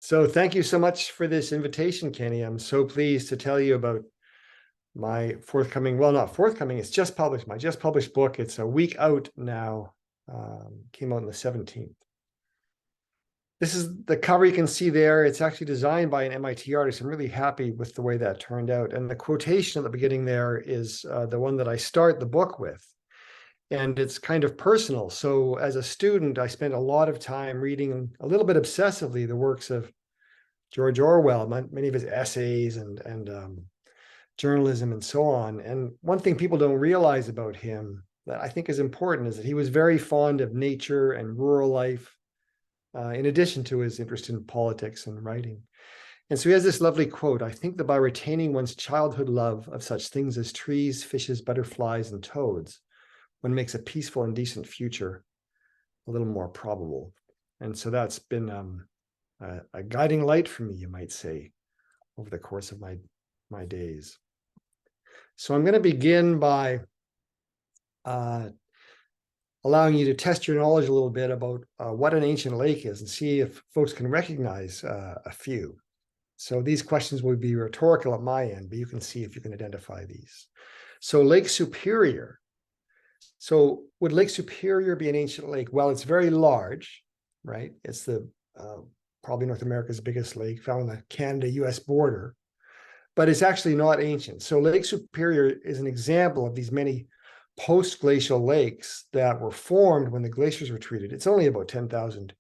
So thank you so much for this invitation, Kenny. I'm so pleased to tell you about my forthcoming, well, not forthcoming, it's just published, my just published book. It's a week out now, came out on the 17th. This is the cover you can see there. It's actually designed by an MIT artist. I'm really happy with the way that turned out. And the quotation at the beginning there is the one that I start the book with. And it's kind of personal. So as a student, I spent a lot of time reading a little bit obsessively the works of George Orwell, many of his essays and journalism and so on. And one thing people don't realize about him that I think is important is that he was very fond of nature and rural life, in addition to his interest in politics and writing. And so he has this lovely quote: "I think that by retaining one's childhood love of such things as trees, fishes, butterflies, and toads, one makes a peaceful and decent future a little more probable." And so that's been a guiding light for me, you might say, over the course of my days. So I'm going to begin by allowing you to test your knowledge a little bit about what an ancient lake is and see if folks can recognize a few. So these questions will be rhetorical at my end, but you can see if you can identify these. So Lake Superior. So would Lake Superior be an ancient lake? Well, it's very large, right? It's the probably North America's biggest lake, found on the Canada-US border, but it's actually not ancient. So Lake Superior is an example of these many post-glacial lakes that were formed when the glaciers were treated. It's only about 10,000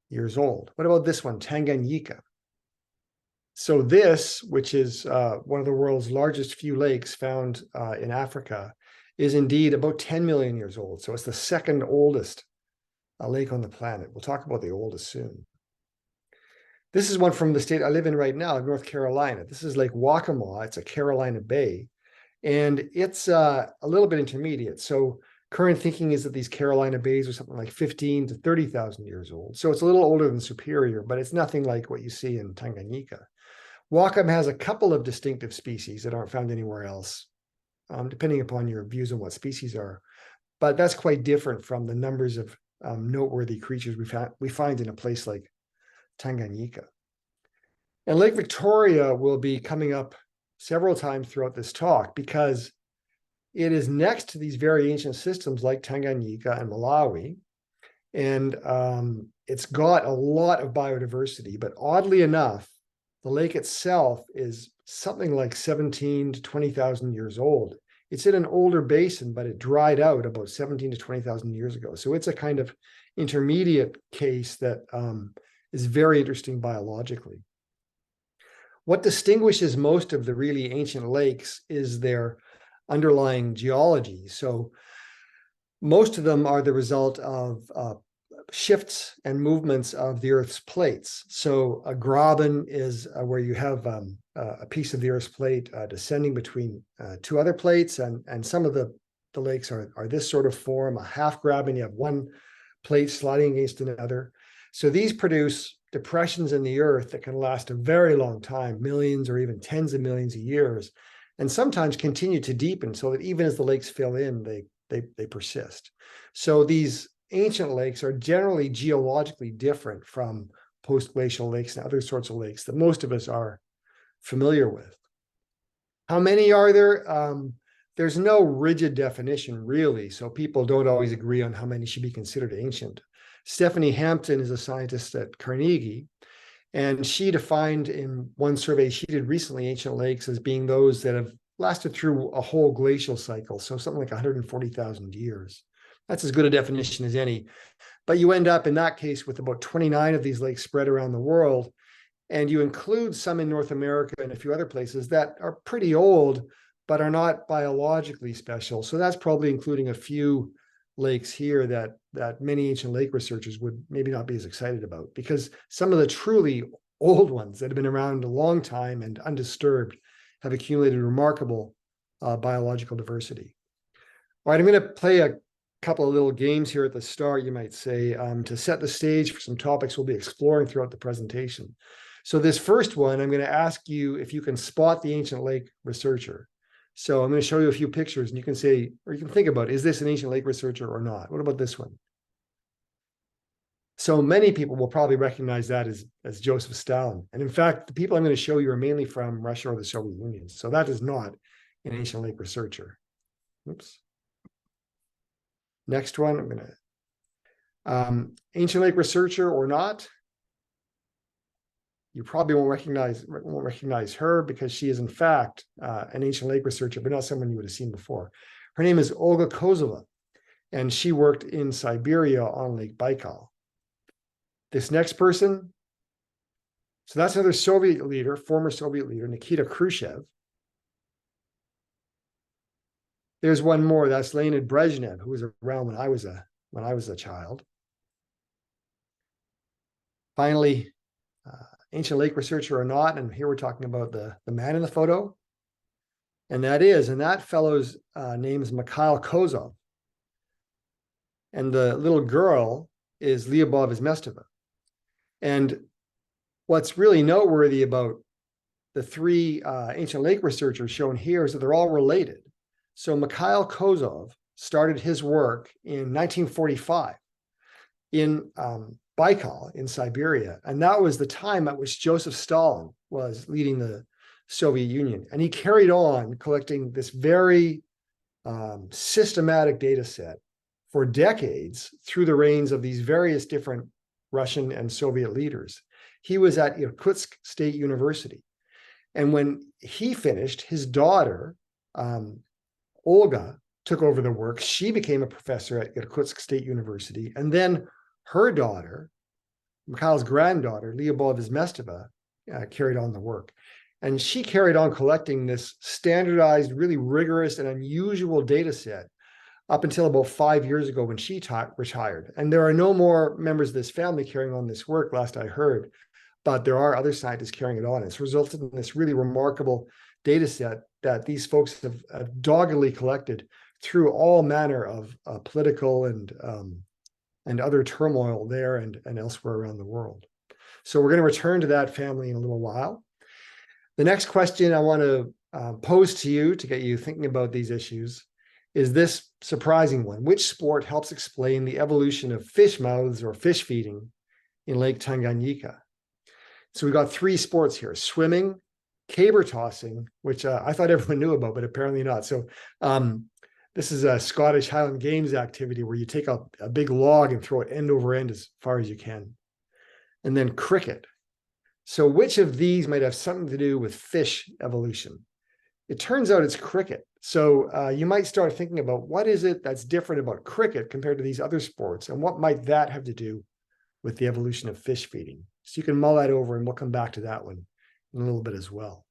years old. What about this one, Tanganyika? So this, which is one of the world's largest few lakes found in Africa, is indeed about 10 million years old. So it's the second oldest lake on the planet. We'll talk about the oldest soon. This is one from the state I live in right now, North Carolina. This is Lake Waccamaw. It's a Carolina Bay, and it's a little bit intermediate. So current thinking is that these Carolina Bays are something like 15 to 30,000 years old. So it's a little older than Superior, but it's nothing like what you see in Tanganyika. Waccam has a couple of distinctive species that aren't found anywhere else, depending upon your views on what species are. But that's quite different from the numbers of noteworthy creatures we find in a place like Tanganyika. And Lake Victoria will be coming up several times throughout this talk because it is next to these very ancient systems like Tanganyika and Malawi. And it's got a lot of biodiversity, but oddly enough, the lake itself is something like 17 to 20,000 years old. It's in an older basin, but it dried out about 17 to 20,000 years ago. So it's a kind of intermediate case that is very interesting biologically. What distinguishes most of the really ancient lakes is their underlying geology. So most of them are the result of shifts and movements of the Earth's plates. So a graben is where you have a piece of the Earth's plate descending between two other plates, and some of the lakes are this sort of form. A half graben, you have one plate sliding against another. So these produce depressions in the Earth that can last a very long time, millions or even tens of millions of years, and sometimes continue to deepen so that even as the lakes fill in, they persist. So these ancient lakes are generally geologically different from post-glacial lakes and other sorts of lakes that most of us are familiar with. How many are there? There's no rigid definition, really, so people don't always agree on how many should be considered ancient. Stephanie Hampton is a scientist at Carnegie, and she defined in one survey she did recently ancient lakes as being those that have lasted through a whole glacial cycle, so something like 140,000 years. That's as good a definition as any. But you end up in that case with about 29 of these lakes spread around the world, and you include some in North America and a few other places that are pretty old, but are not biologically special. So that's probably including a few lakes here that many ancient lake researchers would maybe not be as excited about, because some of the truly old ones that have been around a long time and undisturbed have accumulated remarkable biological diversity. All right, I'm going to play a couple of little games here at the start, you might say, to set the stage for some topics we'll be exploring throughout the presentation. So this first one, I'm going to ask you if you can spot the ancient lake researcher. So I'm going to show you a few pictures, and you can say, or you can think about, is this an ancient lake researcher or not? What about this one? So many people will probably recognize that as Joseph Stalin. And in fact, the people I'm going to show you are mainly from Russia or the Soviet Union. So that is not an ancient lake researcher. Oops. Next one, I'm going to, ancient lake researcher or not, you probably won't recognize her because she is in fact an ancient lake researcher, but not someone you would have seen before. Her name is Olga Kozova, and she worked in Siberia on Lake Baikal. This next person, so that's another Soviet leader, former Soviet leader, Nikita Khrushchev. There's one more, that's Leonid Brezhnev, who was around when I was a child. Finally, ancient lake researcher or not, and here we're talking about the man in the photo. And that fellow's name is Mikhail Kozov. And the little girl is Lyubov Izmestova. And what's really noteworthy about the three ancient lake researchers shown here is that they're all related. So Mikhail Kozov started his work in 1945 in Baikal in Siberia. And that was the time at which Joseph Stalin was leading the Soviet Union. And he carried on collecting this very systematic data set for decades through the reigns of these various different Russian and Soviet leaders. He was at Irkutsk State University. And when he finished, his daughter, Olga, took over the work. She became a professor at Irkutsk State University. And then her daughter, Mikhail's granddaughter, Lyubov Izmestova, carried on the work. And she carried on collecting this standardized, really rigorous and unusual data set up until about 5 years ago when she retired. And there are no more members of this family carrying on this work, last I heard, but there are other scientists carrying it on. It's resulted in this really remarkable data set that these folks have doggedly collected through all manner of political and other turmoil there and elsewhere around the world. So we're going to return to that family in a little while. The next question I want to pose to you to get you thinking about these issues is this surprising one. Which sport helps explain the evolution of fish mouths or fish feeding in Lake Tanganyika? So we've got three sports here: swimming, caber tossing, which I thought everyone knew about, but apparently not. So this is a Scottish Highland Games activity where you take a big log and throw it end over end as far as you can. And then cricket. So which of these might have something to do with fish evolution? It turns out it's cricket. So you might start thinking about what is it that's different about cricket compared to these other sports, and what might that have to do with the evolution of fish feeding? So you can mull that over, and we'll come back to that one in a little bit as well.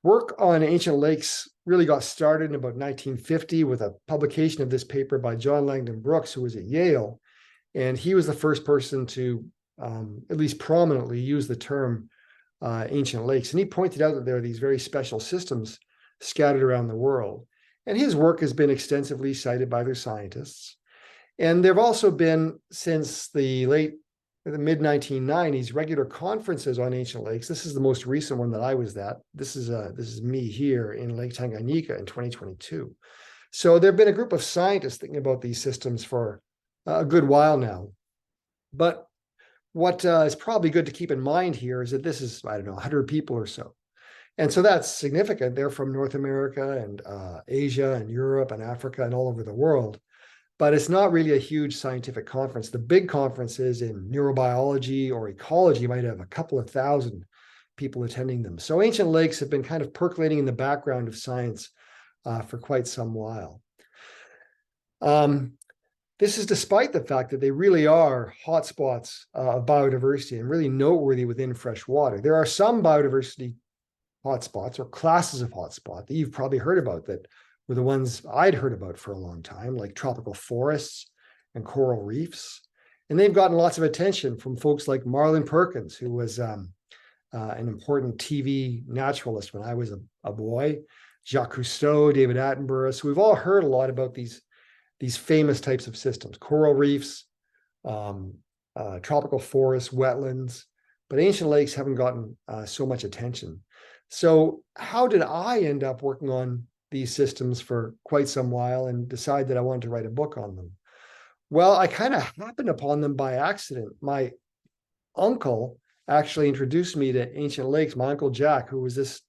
Work on ancient lakes really got started in about 1950 with a publication of this paper by John Langdon Brooks, who was at Yale. And he was the first person to at least prominently use the term ancient lakes. And he pointed out that there are these very special systems scattered around the world. And his work has been extensively cited by other scientists. And there have also been, since the mid-1990s, regular conferences on ancient lakes. This is the most recent one that I was at. This is me here in Lake Tanganyika in 2022. So there have been a group of scientists thinking about these systems for a good while now. But what is probably good to keep in mind here is that this is, 100 people or so. And so that's significant. They're from North America and Asia and Europe and Africa and all over the world. But it's not really a huge scientific conference. The big conferences in neurobiology or ecology might have a couple of thousand people attending them. So ancient lakes have been kind of percolating in the background of science for quite some while. This is despite the fact that they really are hotspots of biodiversity and really noteworthy within fresh water. There are some biodiversity hotspots or classes of hotspot that you've probably heard about that were the ones I'd heard about for a long time, like tropical forests and coral reefs. And they've gotten lots of attention from folks like Marlin Perkins, who was an important TV naturalist when I was a boy, Jacques Cousteau, David Attenborough. So we've all heard a lot about these famous types of systems: coral reefs, tropical forests, wetlands, but ancient lakes haven't gotten so much attention. So how did I end up working on these systems for quite some while and decide that I wanted to write a book on them? Well, I kind of happened upon them by accident. My uncle actually introduced me to ancient lakes, my uncle Jack, who was this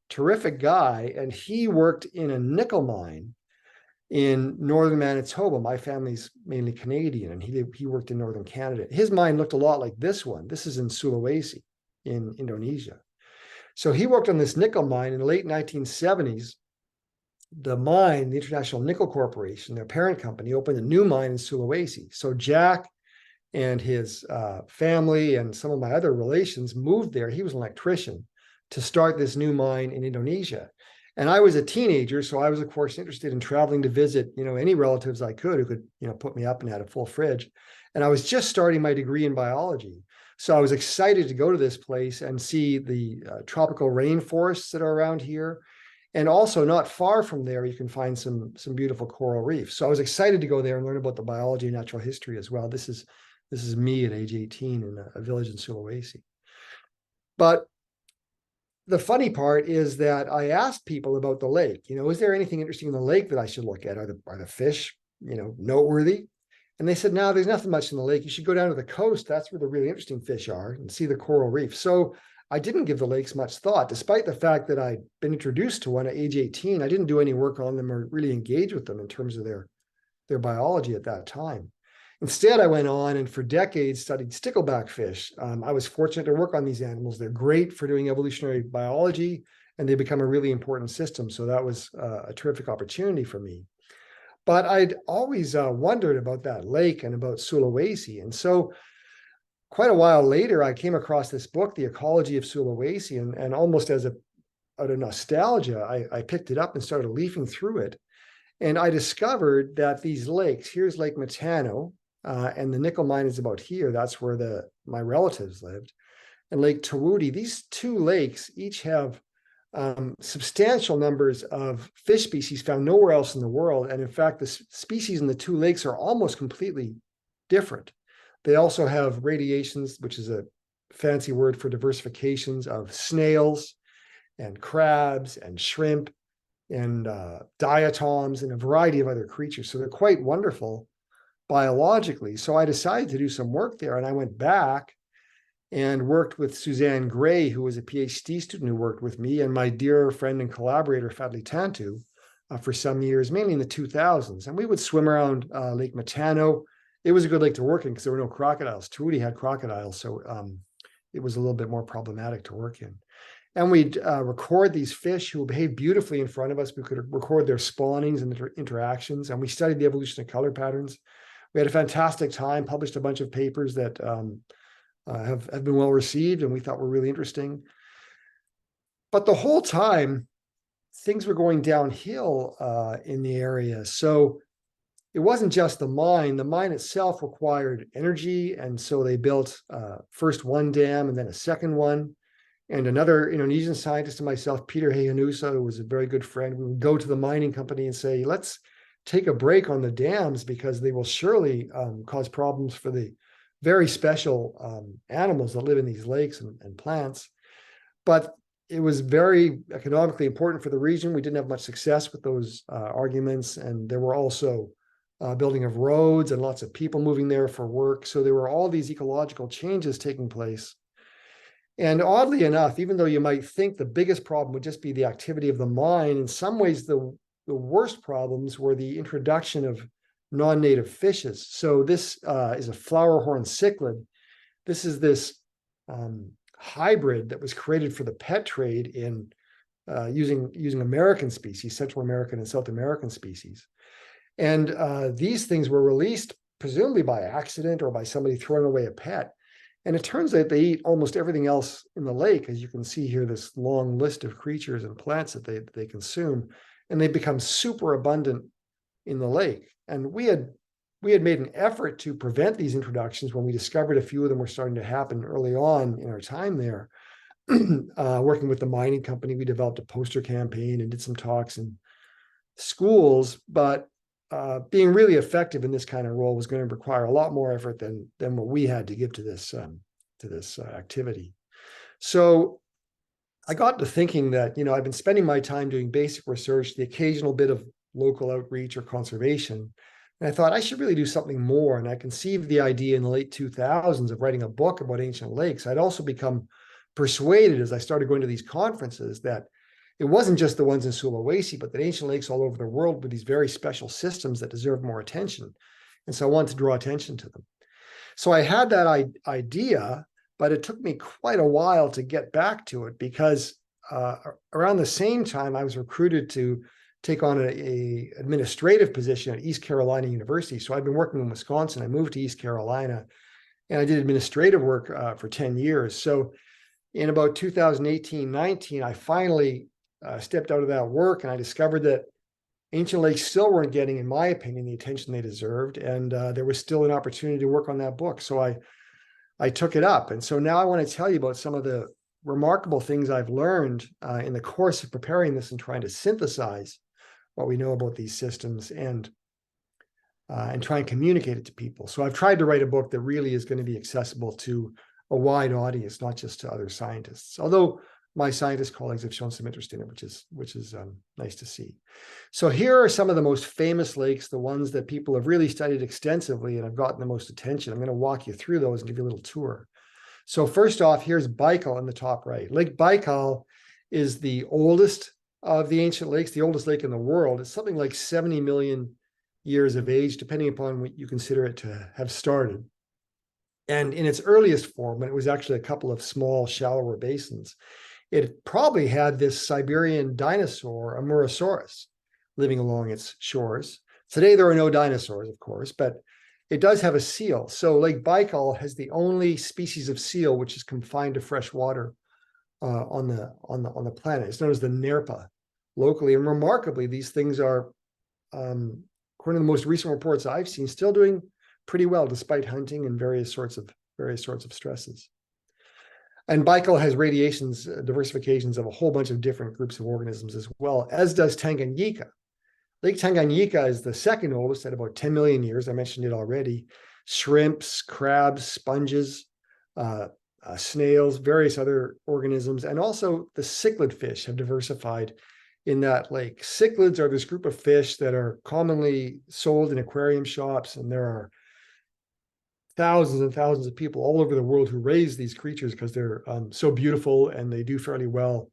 terrific guy, and he worked in a nickel mine in northern Manitoba. My family's mainly Canadian, and he worked in northern Canada. His mine looked a lot like this one. This is in Sulawesi in Indonesia. So he worked on this nickel mine in the late 1970s. The mine, the International Nickel Corporation, their parent company, opened a new mine in Sulawesi. So Jack and his family and some of my other relations moved there. He was an electrician to start this new mine in Indonesia. And I was a teenager, so I was, of course, interested in traveling to visit, any relatives I could who could, put me up and had a full fridge. And I was just starting my degree in biology. So I was excited to go to this place and see the tropical rainforests that are around here. And also not far from there, you can find some beautiful coral reefs. So I was excited to go there and learn about the biology and natural history as well. This is me at age 18 in a village in Sulawesi. But the funny part is that I asked people about the lake. Is there anything interesting in the lake that I should look at? Are the fish, noteworthy? And they said, no, there's nothing much in the lake. You should go down to the coast. That's where the really interesting fish are, and see the coral reef. So I didn't give the lakes much thought, despite the fact that I'd been introduced to one at age 18. I didn't do any work on them or really engage with them in terms of their biology at that time. Instead, I went on and for decades studied stickleback fish. I was fortunate to work on these animals. They're great for doing evolutionary biology, and they become a really important system. So that was a terrific opportunity for me. But I'd always wondered about that lake and about Sulawesi. And so quite a while later, I came across this book, The Ecology of Sulawesi, and almost out of nostalgia, I picked it up and started leafing through it. And I discovered that these lakes, here's Lake Matano, and the nickel mine is about here. That's where my relatives lived. And Lake Tawudi, these two lakes each have substantial numbers of fish species found nowhere else in the world. And in fact, the species in the two lakes are almost completely different. They also have radiations, which is a fancy word for diversifications of snails and crabs and shrimp and diatoms and a variety of other creatures. So they're quite wonderful biologically. So I decided to do some work there, and I went back and worked with Suzanne Gray, who was a PhD student who worked with me, and my dear friend and collaborator, Fadli Tantu, for some years, mainly in the 2000s. And we would swim around Lake Matano. It was a good lake to work in because there were no crocodiles. Tawudi had crocodiles, so it was a little bit more problematic to work in. And we'd record these fish who behave beautifully in front of us. We could record their spawnings and their interactions, and we studied the evolution of color patterns. We had a fantastic time, published a bunch of papers that have been well received and we thought were really interesting. But the whole time, things were going downhill in the area. So it wasn't just the mine. The mine itself required energy, and so they built first one dam and then a second one. And another Indonesian scientist and myself, Peter Hehanusa, who was a very good friend, we would go to the mining company and say, let's take a break on the dams because they will surely cause problems for the very special animals that live in these lakes and plants. But it was very economically important for the region. We didn't have much success with those arguments. And there were also building of roads and lots of people moving there for work. So there were all these ecological changes taking place. And oddly enough, even though you might think the biggest problem would just be the activity of the mine, in some ways the worst problems were the introduction of non-native fishes. So this is a flowerhorn cichlid. This is this hybrid that was created for the pet trade in using American species, Central American and South American species. And these things were released presumably by accident or by somebody throwing away a pet. And it turns out they eat almost everything else in the lake. As you can see here, this long list of creatures and plants that they consume, and they become super abundant in the lake. And we had made an effort to prevent these introductions when we discovered a few of them were starting to happen early on in our time there. Working with the mining company, we developed a poster campaign and did some talks in schools, but being really effective in this kind of role was going to require a lot more effort than what we had to give to this activity. So I got to thinking that, I've been spending my time doing basic research, the occasional bit of local outreach or conservation. And I thought I should really do something more. And I conceived the idea in the late 2000s of writing a book about ancient lakes. I'd also become persuaded as I started going to these conferences that it wasn't just the ones in Sulawesi, but that ancient lakes all over the world were these very special systems that deserve more attention. And so I wanted to draw attention to them. So I had that idea, but it took me quite a while to get back to it because around the same time I was recruited to take on a administrative position at East Carolina University. So I'd been working in Wisconsin. I moved to East Carolina and I did administrative work for 10 years. So in about 2018-19, I finally stepped out of that work and I discovered that ancient lakes still weren't getting, in my opinion, the attention they deserved. And there was still an opportunity to work on that book. So I took it up. And so now I want to tell you about some of the remarkable things I've learned in the course of preparing this and trying to synthesize what we know about these systems and try and communicate it to people. So I've tried to write a book that really is going to be accessible to a wide audience, not just to other scientists. Although my scientist colleagues have shown some interest in it, which is nice to see. So here are some of the most famous lakes, the ones that people have really studied extensively and have gotten the most attention. I'm going to walk you through those and give you a little tour. So first off, here's Baikal in the top right. Lake Baikal is the oldest of the ancient lakes, the oldest lake in the world. It's something like 70 million years of age, depending upon what you consider it to have started. And in its earliest form, when it was actually a couple of small, shallower basins, it probably had this Siberian dinosaur, Amurasaurus, living along its shores. Today, there are no dinosaurs, of course, but it does have a seal. So Lake Baikal has the only species of seal which is confined to fresh water on the planet. It's known as the Nerpa locally. And remarkably, these things are, according to the most recent reports I've seen, still doing pretty well despite hunting and various sorts of stresses. And Baikal has diversifications of a whole bunch of different groups of organisms as well, as does Tanganyika. Lake Tanganyika is the second oldest at about 10 million years. I mentioned it already. Shrimps, crabs, sponges, snails, various other organisms, and also the cichlid fish have diversified in that lake. Cichlids are this group of fish that are commonly sold in aquarium shops, and there are thousands and thousands of people all over the world who raise these creatures because they're so beautiful and they do fairly well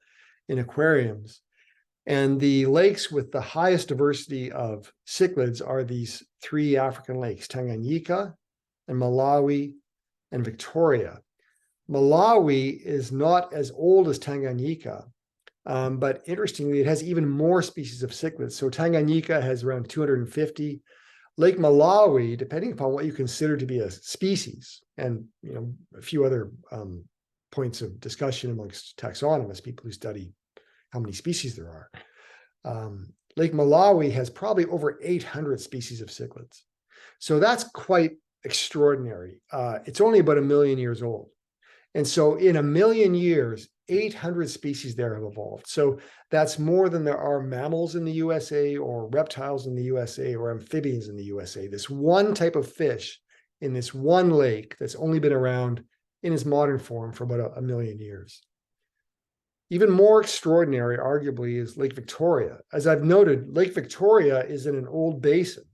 in aquariums. And the lakes with the highest diversity of cichlids are these three African lakes, Tanganyika and Malawi and Victoria. Malawi is not as old as Tanganyika, but interestingly, it has even more species of cichlids. So Tanganyika has around 250. Lake Malawi, depending upon what you consider to be a species, and a few other points of discussion amongst taxonomists, people who study how many species there are. Lake Malawi has probably over 800 species of cichlids. So that's quite extraordinary. It's only about 1 million years old. And so in 1 million years, 800 species there have evolved. So that's more than there are mammals in the USA or reptiles in the USA or amphibians in the USA. This one type of fish in this one lake that's only been around in its modern form for about 1 million years. Even more extraordinary, arguably, is Lake Victoria. As I've noted, Lake Victoria is in an old basin.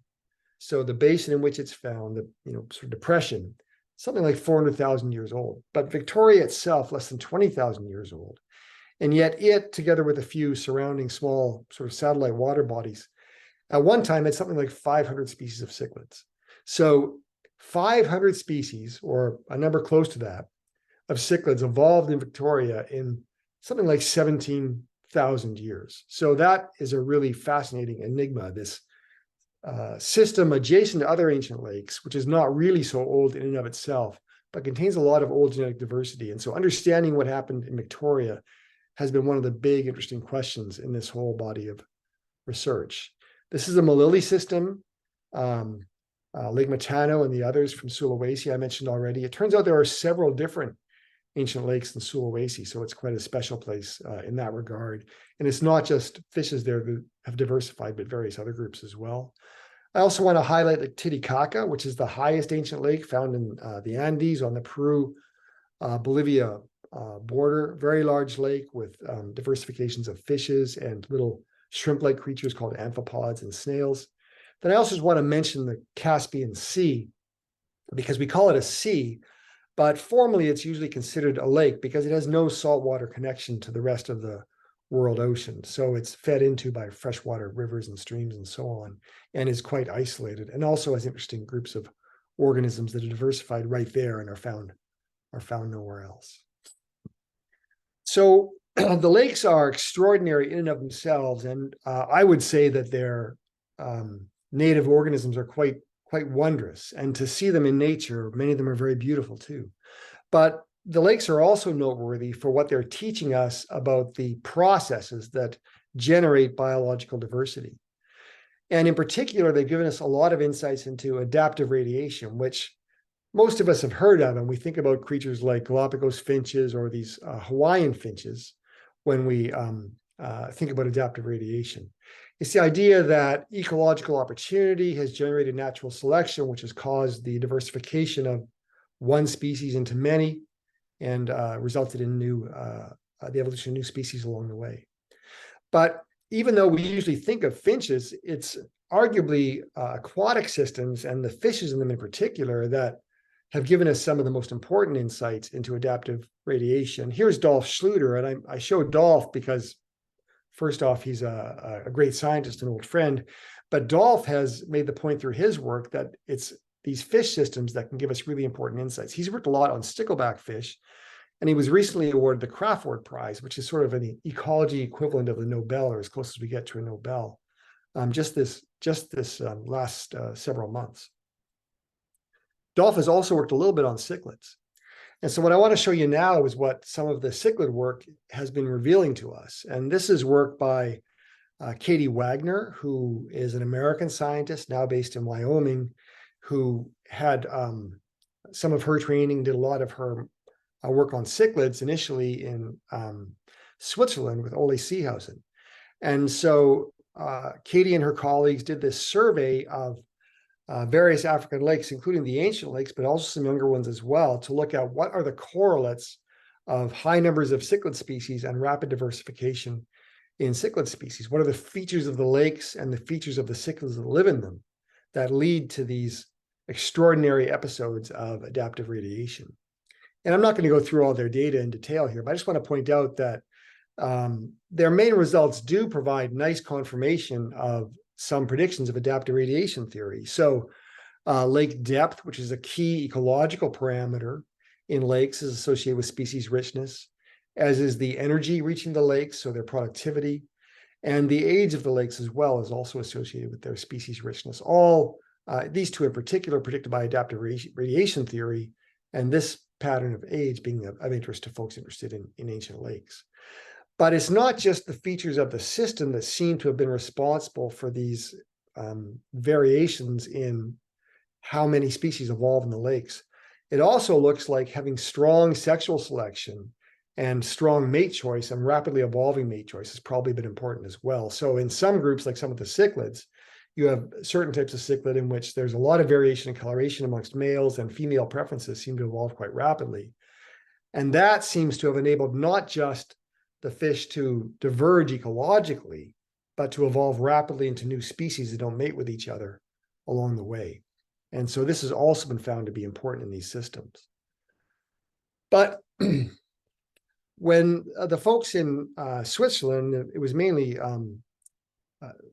So the basin in which it's found, the sort of depression, something like 400,000 years old. But Victoria itself, less than 20,000 years old. And yet it, together with a few surrounding small sort of satellite water bodies, at one time had something like 500 species of cichlids. So 500 species, or a number close to that, of cichlids evolved in Victoria in something like 17,000 years. So that is a really fascinating enigma, this system adjacent to other ancient lakes, which is not really so old in and of itself, but contains a lot of old genetic diversity. And so understanding what happened in Victoria has been one of the big interesting questions in this whole body of research. This is a Malili system, Lake Matano and the others from Sulawesi I mentioned already. It turns out there are several different ancient lakes in Sulawesi, so it's quite a special place in that regard. And it's not just fishes there that have diversified, but various other groups as well. I also want to highlight Lake Titicaca, which is the highest ancient lake found in the Andes on the Peru-Bolivia border. Very large lake with diversifications of fishes and little shrimp-like creatures called amphipods and snails. Then I also just want to mention the Caspian Sea, because we call it a sea, but formally it's usually considered a lake because it has no saltwater connection to the rest of the world ocean. So it's fed into by freshwater rivers and streams and so on, and is quite isolated, and also has interesting groups of organisms that are diversified right there and are found nowhere else. So the lakes are extraordinary in and of themselves, and I would say that their native organisms are quite wondrous. And to see them in nature, many of them are very beautiful too. But the lakes are also noteworthy for what they're teaching us about the processes that generate biological diversity. And in particular, they've given us a lot of insights into adaptive radiation, which most of us have heard of, and we think about creatures like Galapagos finches or these Hawaiian finches when we think about adaptive radiation. It's the idea that ecological opportunity has generated natural selection, which has caused the diversification of one species into many, and resulted in the evolution of new species along the way. But even though we usually think of finches, it's arguably aquatic systems and the fishes in them in particular that have given us some of the most important insights into adaptive radiation. Here's Dolf Schluter, and I show Dolf because, first off, he's a great scientist, an old friend, but Dolf has made the point through his work that it's these fish systems that can give us really important insights. He's worked a lot on stickleback fish, and he was recently awarded the Crafoord Prize, which is sort of an ecology equivalent of the Nobel, or as close as we get to a Nobel, just this last several months. Dolf has also worked a little bit on cichlids. And so what I want to show you now is what some of the cichlid work has been revealing to us. And this is work by Katie Wagner, who is an American scientist now based in Wyoming, who had some of her training, did a lot of her work on cichlids initially in Switzerland with Ole Seehausen. And so Katie and her colleagues did this survey of various African lakes, including the ancient lakes, but also some younger ones as well, to look at what are the correlates of high numbers of cichlid species and rapid diversification in cichlid species. What are the features of the lakes and the features of the cichlids that live in them that lead to these extraordinary episodes of adaptive radiation? And I'm not going to go through all their data in detail here, but I just want to point out that their main results do provide nice confirmation of some predictions of adaptive radiation theory. So lake depth, which is a key ecological parameter in lakes, is associated with species richness, as is the energy reaching the lakes, so their productivity, and the age of the lakes as well is also associated with their species richness. All these two in particular predicted by adaptive radiation theory, and this pattern of age being of interest to folks interested in ancient lakes. But it's not just the features of the system that seem to have been responsible for these variations in how many species evolve in the lakes. It also looks like having strong sexual selection and strong mate choice and rapidly evolving mate choice has probably been important as well. So in some groups, like some of the cichlids, you have certain types of cichlid in which there's a lot of variation in coloration amongst males, and female preferences seem to evolve quite rapidly. And that seems to have enabled not just the fish to diverge ecologically, but to evolve rapidly into new species that don't mate with each other along the way. And so this has also been found to be important in these systems. But when the folks in Switzerland, it was mainly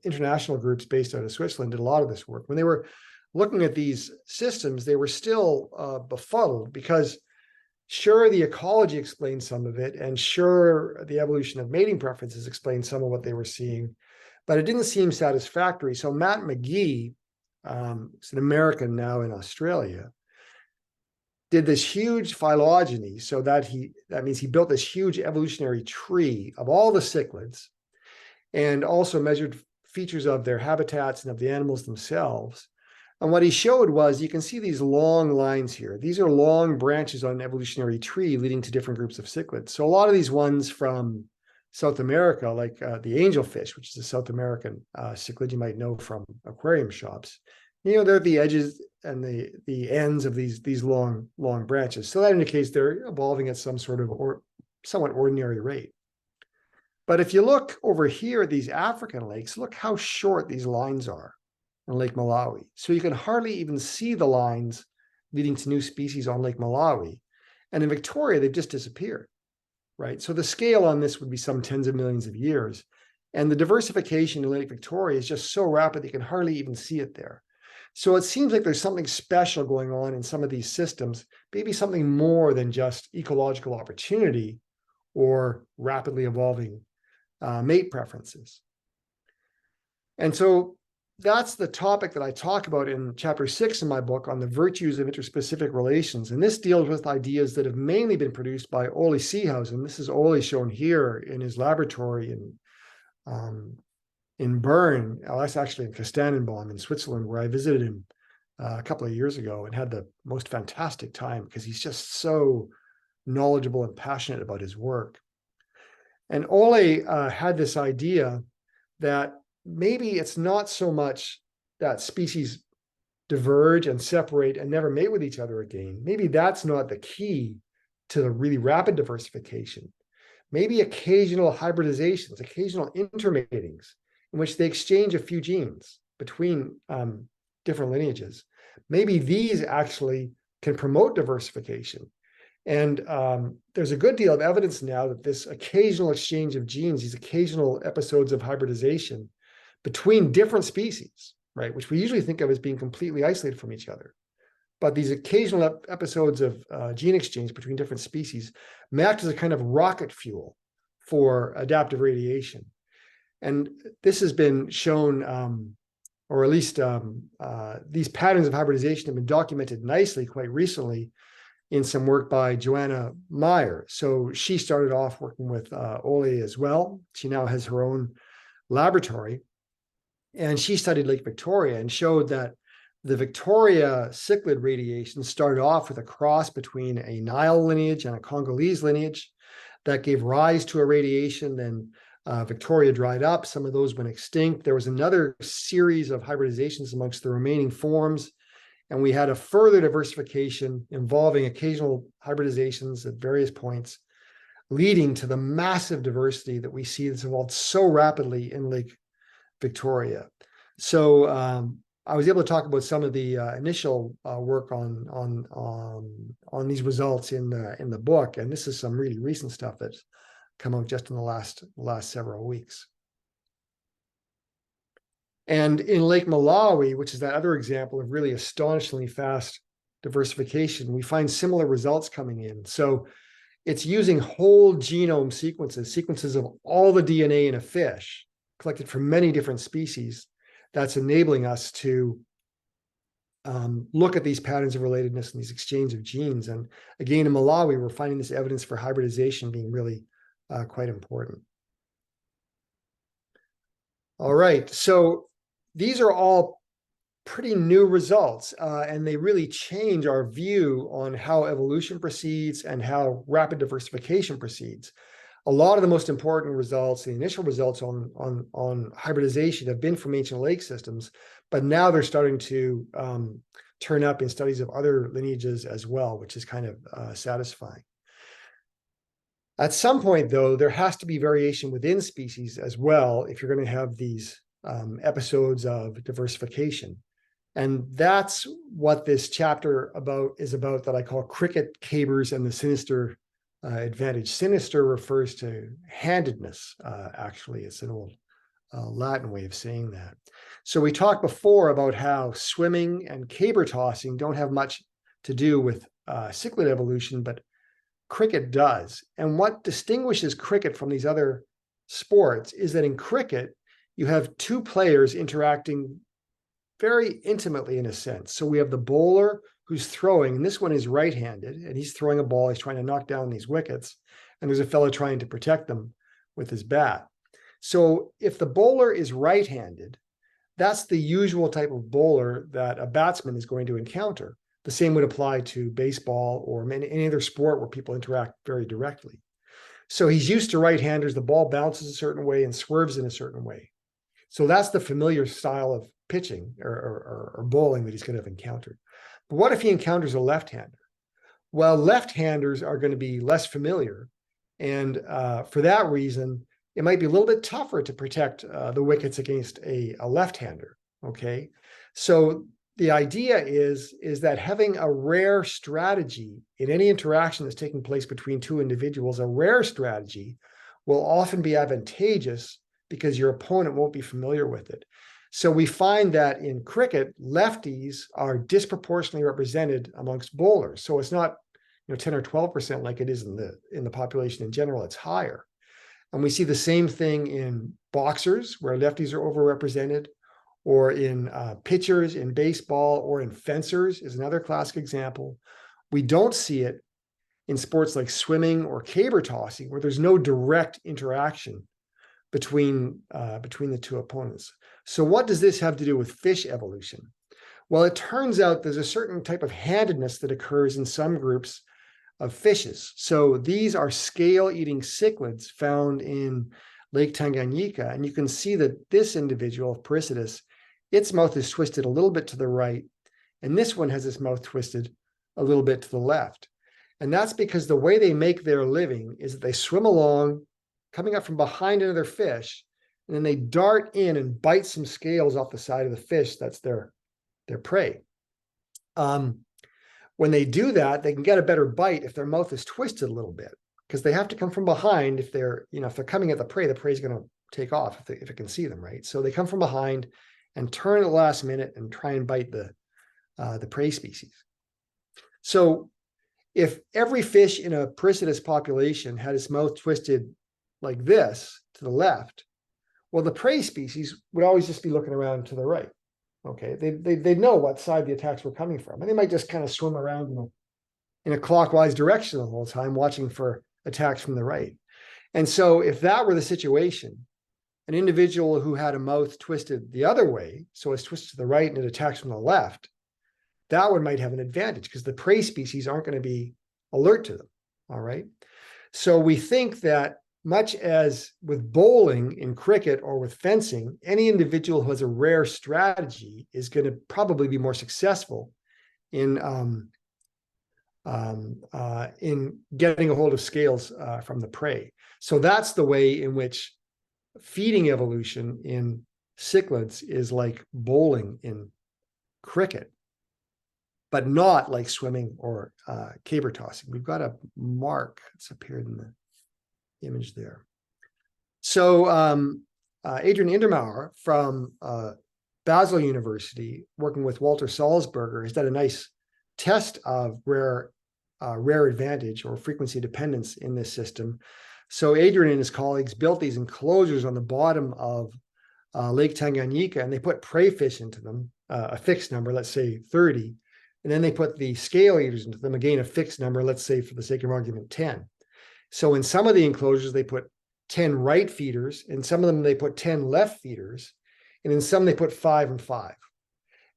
international groups based out of Switzerland, did a lot of this work. When they were looking at these systems, they were still befuddled because sure, the ecology explains some of it, and sure, the evolution of mating preferences explained some of what they were seeing, but it didn't seem satisfactory. So Matt McGee, is an American now in Australia, did this huge phylogeny. So that means he built this huge evolutionary tree of all the cichlids, and also measured features of their habitats and of the animals themselves. And what he showed was, you can see these long lines here. These are long branches on an evolutionary tree leading to different groups of cichlids. So a lot of these ones from South America, like the angelfish, which is a South American cichlid you might know from aquarium shops, they're at the edges and the ends of these long branches. So that indicates they're evolving at some sort of somewhat ordinary rate. But if you look over here at these African lakes, look how short these lines are. in Lake Malawi. So you can hardly even see the lines leading to new species on Lake Malawi. And in Victoria, they've just disappeared, right? So the scale on this would be some tens of millions of years. And the diversification in Lake Victoria is just so rapid that you can hardly even see it there. So it seems like there's something special going on in some of these systems, maybe something more than just ecological opportunity or rapidly evolving mate preferences. And so that's the topic that I talk about in chapter 6 in my book on the virtues of interspecific relations. And this deals with ideas that have mainly been produced by Ole Seehausen. This is Ole shown here in his laboratory in Bern. Oh, that's actually in Kastannenbaum in Switzerland, where I visited him a couple of years ago and had the most fantastic time because he's just so knowledgeable and passionate about his work. And Ole had this idea that maybe it's not so much that species diverge and separate and never mate with each other again. Maybe that's not the key to the really rapid diversification. Maybe occasional hybridizations, occasional intermatings, in which they exchange a few genes between different lineages. Maybe these actually can promote diversification. And there's a good deal of evidence now that this occasional exchange of genes, these occasional episodes of hybridization between different species, right, which we usually think of as being completely isolated from each other. But these occasional episodes of gene exchange between different species may act as a kind of rocket fuel for adaptive radiation. And this has been shown, or at least these patterns of hybridization have been documented nicely quite recently in some work by Joanna Meyer. So she started off working with Ole as well. She now has her own laboratory. And she studied Lake Victoria and showed that the Victoria cichlid radiation started off with a cross between a Nile lineage and a Congolese lineage that gave rise to a radiation. Then Victoria dried up. Some of those went extinct. There was another series of hybridizations amongst the remaining forms. And we had a further diversification involving occasional hybridizations at various points, leading to the massive diversity that we see that's evolved so rapidly in Lake Victoria. So I was able to talk about some of the initial work on these results in the book, and this is some really recent stuff that's come out just in the last several weeks. And in Lake Malawi, which is that other example of really astonishingly fast diversification, we find similar results coming in. So it's using whole genome sequences of all the DNA in a fish, collected from many different species, that's enabling us to look at these patterns of relatedness and these exchange of genes. And again, in Malawi, we're finding this evidence for hybridization being really quite important. All right, so these are all pretty new results, and they really change our view on how evolution proceeds and how rapid diversification proceeds. A lot of the most important results, the initial results on hybridization, have been from ancient lake systems, but now they're starting to turn up in studies of other lineages as well, which is kind of satisfying. At some point, though, there has to be variation within species as well if you're going to have these episodes of diversification. And that's what this chapter is about that I call cricket, cabers, and the sinister advantage. Sinister refers to handedness, actually. It's an old Latin way of saying that. So we talked before about how swimming and caber tossing don't have much to do with cichlid evolution, but cricket does. And what distinguishes cricket from these other sports is that in cricket, you have two players interacting very intimately in a sense. So we have the bowler who's throwing, and this one is right-handed, and he's throwing a ball, he's trying to knock down these wickets, and there's a fellow trying to protect them with his bat. So if the bowler is right-handed, that's the usual type of bowler that a batsman is going to encounter. The same would apply to baseball or any other sport where people interact very directly. So he's used to right-handers, the ball bounces a certain way and swerves in a certain way. So that's the familiar style of pitching or bowling that he's going to have encountered. But what if he encounters a left-hander? Well, left-handers are going to be less familiar. And for that reason, it might be a little bit tougher to protect the wickets against a left-hander. okay? So the idea is that having a rare strategy in any interaction that's taking place between two individuals, a rare strategy will often be advantageous because your opponent won't be familiar with it. So we find that in cricket, lefties are disproportionately represented amongst bowlers. So it's not 10 or 12% like it is in the population in general, it's higher. And we see the same thing in boxers, where lefties are overrepresented, or in pitchers in baseball, or in fencers is another classic example. We don't see it in sports like swimming or caber tossing, where there's no direct interaction between the two opponents. So what does this have to do with fish evolution? Well, it turns out there's a certain type of handedness that occurs in some groups of fishes. So these are scale-eating cichlids found in Lake Tanganyika, and you can see that this individual, Pericitus, its mouth is twisted a little bit to the right, and this one has its mouth twisted a little bit to the left. And that's because the way they make their living is that they swim along, coming up from behind another fish, and then they dart in and bite some scales off the side of the fish. That's their prey. When they do that, they can get a better bite if their mouth is twisted a little bit, because they have to come from behind. If they're coming at the prey is going to take off if it can see them, right? So they come from behind and turn at the last minute and try and bite the prey species. So if every fish in a Pericitus population had its mouth twisted like this to the left, well, the prey species would always just be looking around to the right. Okay, they know what side the attacks were coming from, and they might just kind of swim around in a clockwise direction the whole time, watching for attacks from the right. And so if that were the situation, an individual who had a mouth twisted the other way, so it's twisted to the right and it attacks from the left, that one might have an advantage because the prey species aren't going to be alert to them. All right. So we think that much as with bowling in cricket or with fencing, any individual who has a rare strategy is going to probably be more successful in getting a hold of scales from the prey. So that's the way in which feeding evolution in cichlids is like bowling in cricket, but not like swimming or caber tossing. We've got a mark that's appeared in the image there. So Adrian Indermauer from Basel University, working with Walter Salzberger, has done a nice test of rare advantage or frequency dependence in this system. So Adrian and his colleagues built these enclosures on the bottom of Lake Tanganyika, and they put prey fish into them, a fixed number, let's say 30, and then they put the scale eaters into them, again, a fixed number, let's say for the sake of argument, 10. So in some of the enclosures, they put 10 right feeders, in some of them they put 10 left feeders, and in some they put 5 and 5.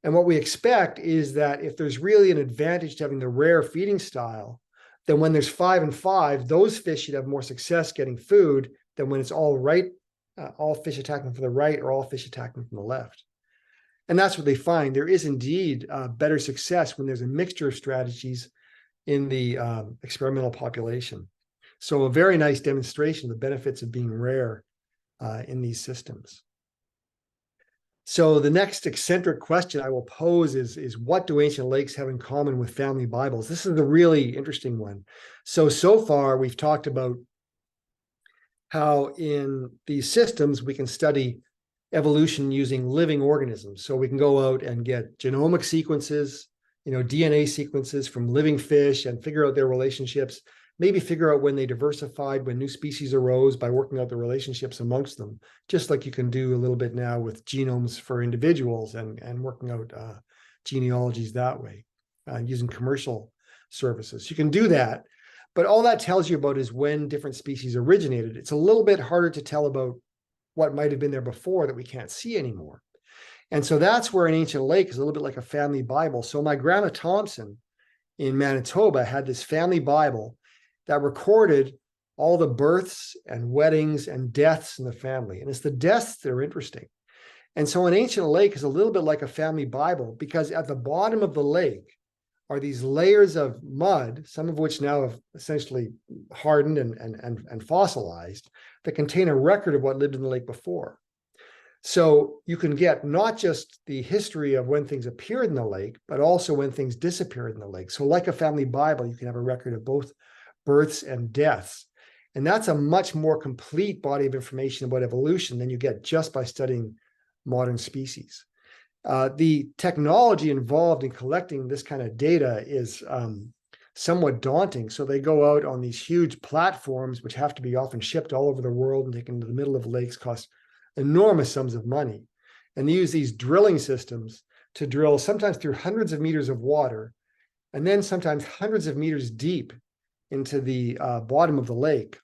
And what we expect is that if there's really an advantage to having the rare feeding style, then when there's 5 and 5, those fish should have more success getting food than when it's all right, all fish attacking from the right or all fish attacking from the left. And that's what they find. There is indeed better success when there's a mixture of strategies in the experimental population. So a very nice demonstration of the benefits of being rare in these systems. So the next eccentric question I will pose is what do ancient lakes have in common with family Bibles? This is a really interesting one. So far we've talked about how in these systems we can study evolution using living organisms. So we can go out and get genomic sequences, DNA sequences from living fish and figure out their relationships, maybe figure out when they diversified, when new species arose by working out the relationships amongst them, just like you can do a little bit now with genomes for individuals and working out genealogies that way, using commercial services. You can do that, but all that tells you about is when different species originated. It's a little bit harder to tell about what might have been there before that we can't see anymore. And so that's where an ancient lake is a little bit like a family Bible. So my grandma Thompson in Manitoba had this family Bible that recorded all the births and weddings and deaths in the family. And it's the deaths that are interesting. And so an ancient lake is a little bit like a family Bible, because at the bottom of the lake are these layers of mud, some of which now have essentially hardened and fossilized, that contain a record of what lived in the lake before. So you can get not just the history of when things appeared in the lake, but also when things disappeared in the lake. So like a family Bible, you can have a record of both births and deaths. And that's a much more complete body of information about evolution than you get just by studying modern species. The technology involved in collecting this kind of data is somewhat daunting. So they go out on these huge platforms, which have to be often shipped all over the world and taken to the middle of lakes, cost enormous sums of money. And they use these drilling systems to drill sometimes through hundreds of meters of water, and then sometimes hundreds of meters deep into the bottom of the lake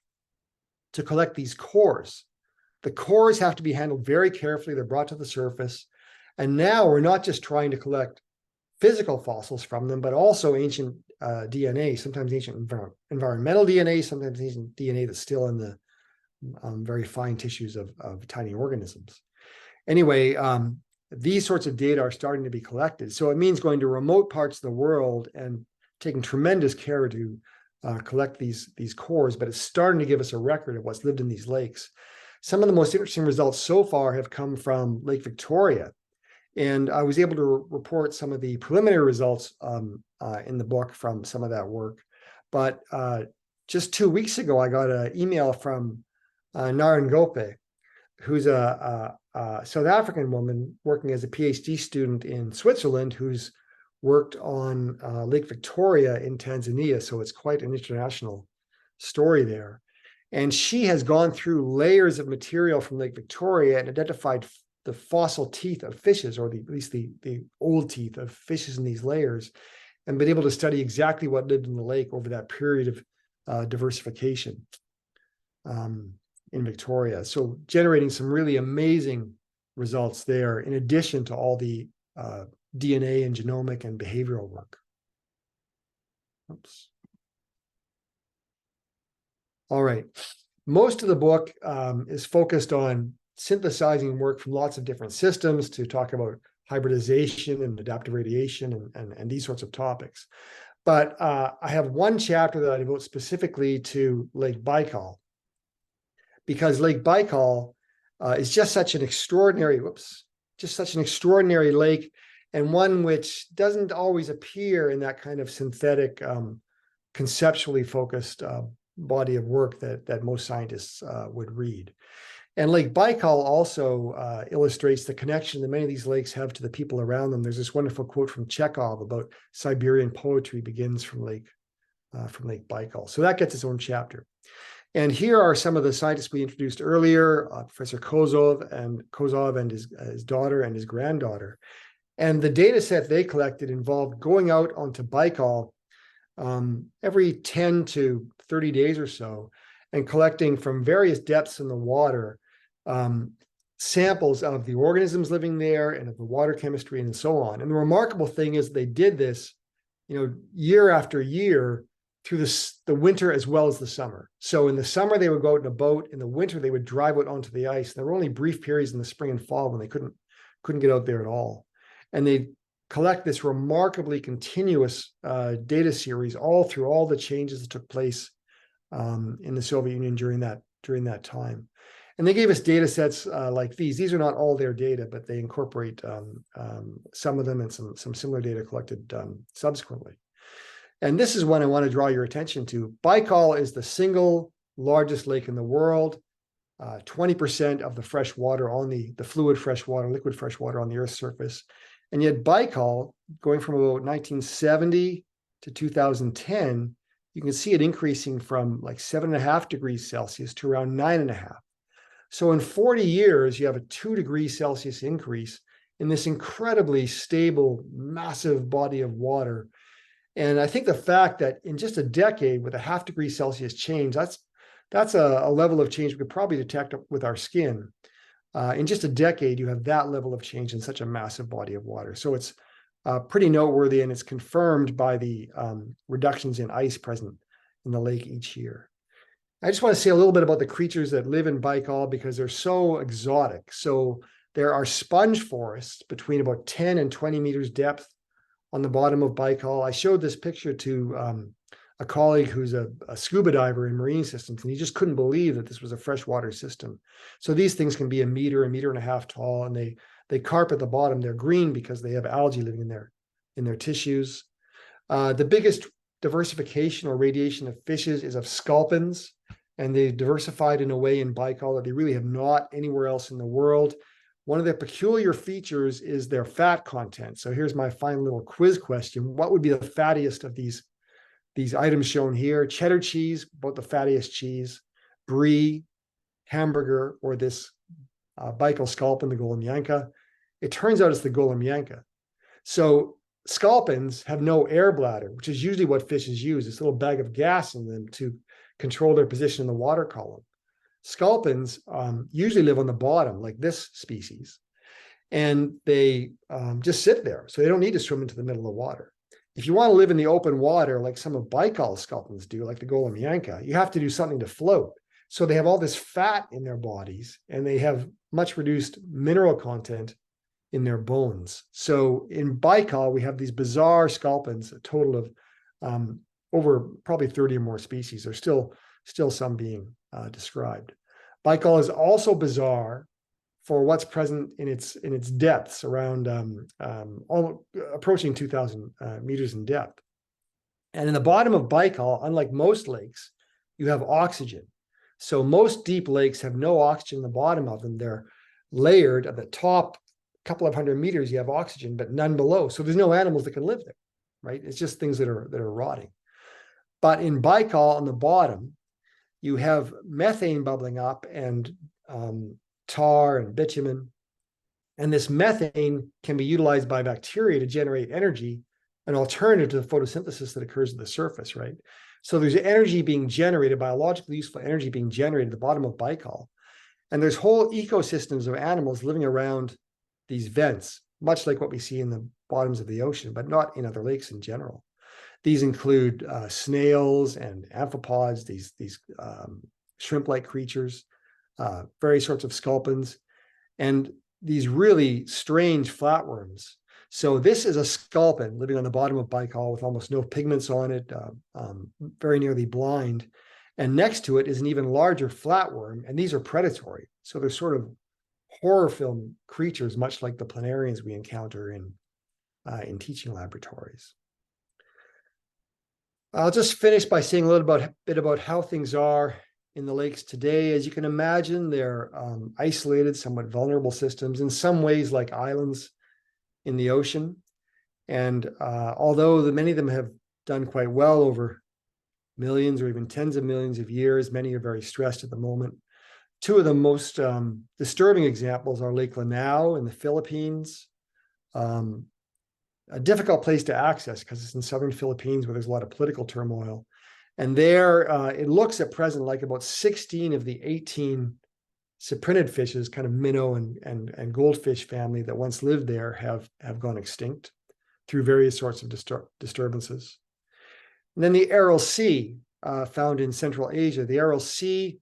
to collect these cores. The cores have to be handled very carefully. They're brought to the surface. And now we're not just trying to collect physical fossils from them, but also ancient DNA, sometimes ancient environmental DNA, sometimes ancient DNA that's still in the very fine tissues of tiny organisms. Anyway, these sorts of data are starting to be collected. So it means going to remote parts of the world and taking tremendous care to collect these cores, but it's starting to give us a record of what's lived in these lakes. Some of the most interesting results so far have come from Lake Victoria. And I was able to report some of the preliminary results in the book from some of that work. But just 2 weeks ago, I got an email from Narangope, who's a South African woman working as a PhD student in Switzerland, who's worked on Lake Victoria in Tanzania. So it's quite an international story there. And she has gone through layers of material from Lake Victoria and identified the fossil teeth of fishes, or at least the old teeth of fishes in these layers, and been able to study exactly what lived in the lake over that period of diversification in Victoria. So generating some really amazing results there, in addition to all the DNA and genomic and behavioral work. Oops. All right. Most of the book is focused on synthesizing work from lots of different systems to talk about hybridization and adaptive radiation and these sorts of topics. But I have one chapter that I devote specifically to Lake Baikal, because Lake Baikal is just such an extraordinary, lake, and one which doesn't always appear in that kind of synthetic, conceptually focused body of work that most scientists would read. And Lake Baikal also illustrates the connection that many of these lakes have to the people around them. There's this wonderful quote from Chekhov about Siberian poetry begins from Lake Baikal. So that gets its own chapter. And here are some of the scientists we introduced earlier, Professor Kozov and his daughter and his granddaughter. And the data set they collected involved going out onto Baikal every 10 to 30 days or so and collecting from various depths in the water samples of the organisms living there and of the water chemistry and so on. And the remarkable thing is they did this, year after year through the winter as well as the summer. So in the summer, they would go out in a boat. In the winter, they would drive out onto the ice. There were only brief periods in the spring and fall when they couldn't get out there at all. And they collect this remarkably continuous data series all through all the changes that took place in the Soviet Union during that time. And they gave us data sets like these. These are not all their data, but they incorporate some of them and some similar data collected subsequently. And this is one I want to draw your attention to. Baikal is the single largest lake in the world. 20% of the fresh water on the fluid fresh water, liquid fresh water on the Earth's surface. And yet Baikal, going from about 1970 to 2010, you can see it increasing from like 7.5 degrees Celsius to around 9.5. So in 40 years, you have a 2 degrees Celsius increase in this incredibly stable, massive body of water. And I think the fact that in just a decade with a 0.5 degree Celsius change, that's a level of change we could probably detect with our skin. In just a decade, you have that level of change in such a massive body of water. So it's pretty noteworthy, and it's confirmed by the reductions in ice present in the lake each year. I just want to say a little bit about the creatures that live in Baikal because they're so exotic. So there are sponge forests between about 10 and 20 meters depth on the bottom of Baikal. I showed this picture to a colleague who's a scuba diver in marine systems, and he just couldn't believe that this was a freshwater system. So these things can be a meter and a half tall, and they carp at the bottom. They're green because they have algae living in their tissues. The biggest diversification or radiation of fishes is of sculpins, and they diversified in a way in Baikal that they really have not anywhere else in the world. One of their peculiar features is their fat content. So here's my fine little quiz question. What would be the fattiest of these items shown here? Cheddar cheese, about the fattiest cheese, brie, hamburger, or this Baikal sculpin, the Golomianka. It turns out it's the Golomianka. So sculpins have no air bladder, which is usually what fishes use, this little bag of gas in them to control their position in the water column. Sculpins usually live on the bottom, like this species, and they just sit there. So they don't need to swim into the middle of the water. If you want to live in the open water, like some of Baikal's sculpins do, like the Golomianka, you have to do something to float. So they have all this fat in their bodies, and they have much reduced mineral content in their bones. So in Baikal, we have these bizarre sculpins, a total of over probably 30 or more species. There's still some being described. Baikal is also bizarre for what's present in its depths, around approaching 2,000 meters in depth. And in the bottom of Baikal, unlike most lakes, you have oxygen. So most deep lakes have no oxygen in the bottom of them. They're layered at the top couple of hundred meters, you have oxygen, but none below. So there's no animals that can live there, right? It's just things that are rotting. But in Baikal on the bottom, you have methane bubbling up and tar and bitumen. And this methane can be utilized by bacteria to generate energy, an alternative to the photosynthesis that occurs at the surface, right? So there's energy being generated, biologically useful energy being generated at the bottom of Baikal. And there's whole ecosystems of animals living around these vents, much like what we see in the bottoms of the ocean, but not in other lakes in general. These include snails and amphipods, these shrimp-like creatures, various sorts of sculpins, and these really strange flatworms. So this is a sculpin living on the bottom of Baikal with almost no pigments on it, very nearly blind. And next to it is an even larger flatworm, and these are predatory. So they're sort of horror film creatures, much like the planarians we encounter in teaching laboratories. I'll just finish by saying a little bit about how things are in the lakes today. As you can imagine, they're isolated, somewhat vulnerable systems, in some ways like islands in the ocean. And although many of them have done quite well over millions or even tens of millions of years, many are very stressed at the moment. Two of the most disturbing examples are Lake Lanao in the Philippines, a difficult place to access because it's in southern Philippines where there's a lot of political turmoil. And there, it looks at present like about 16 of the 18 cyprinid fishes, kind of minnow and goldfish family that once lived there have gone extinct through various sorts of disturbances. And then the Aral Sea, found in Central Asia. The Aral Sea,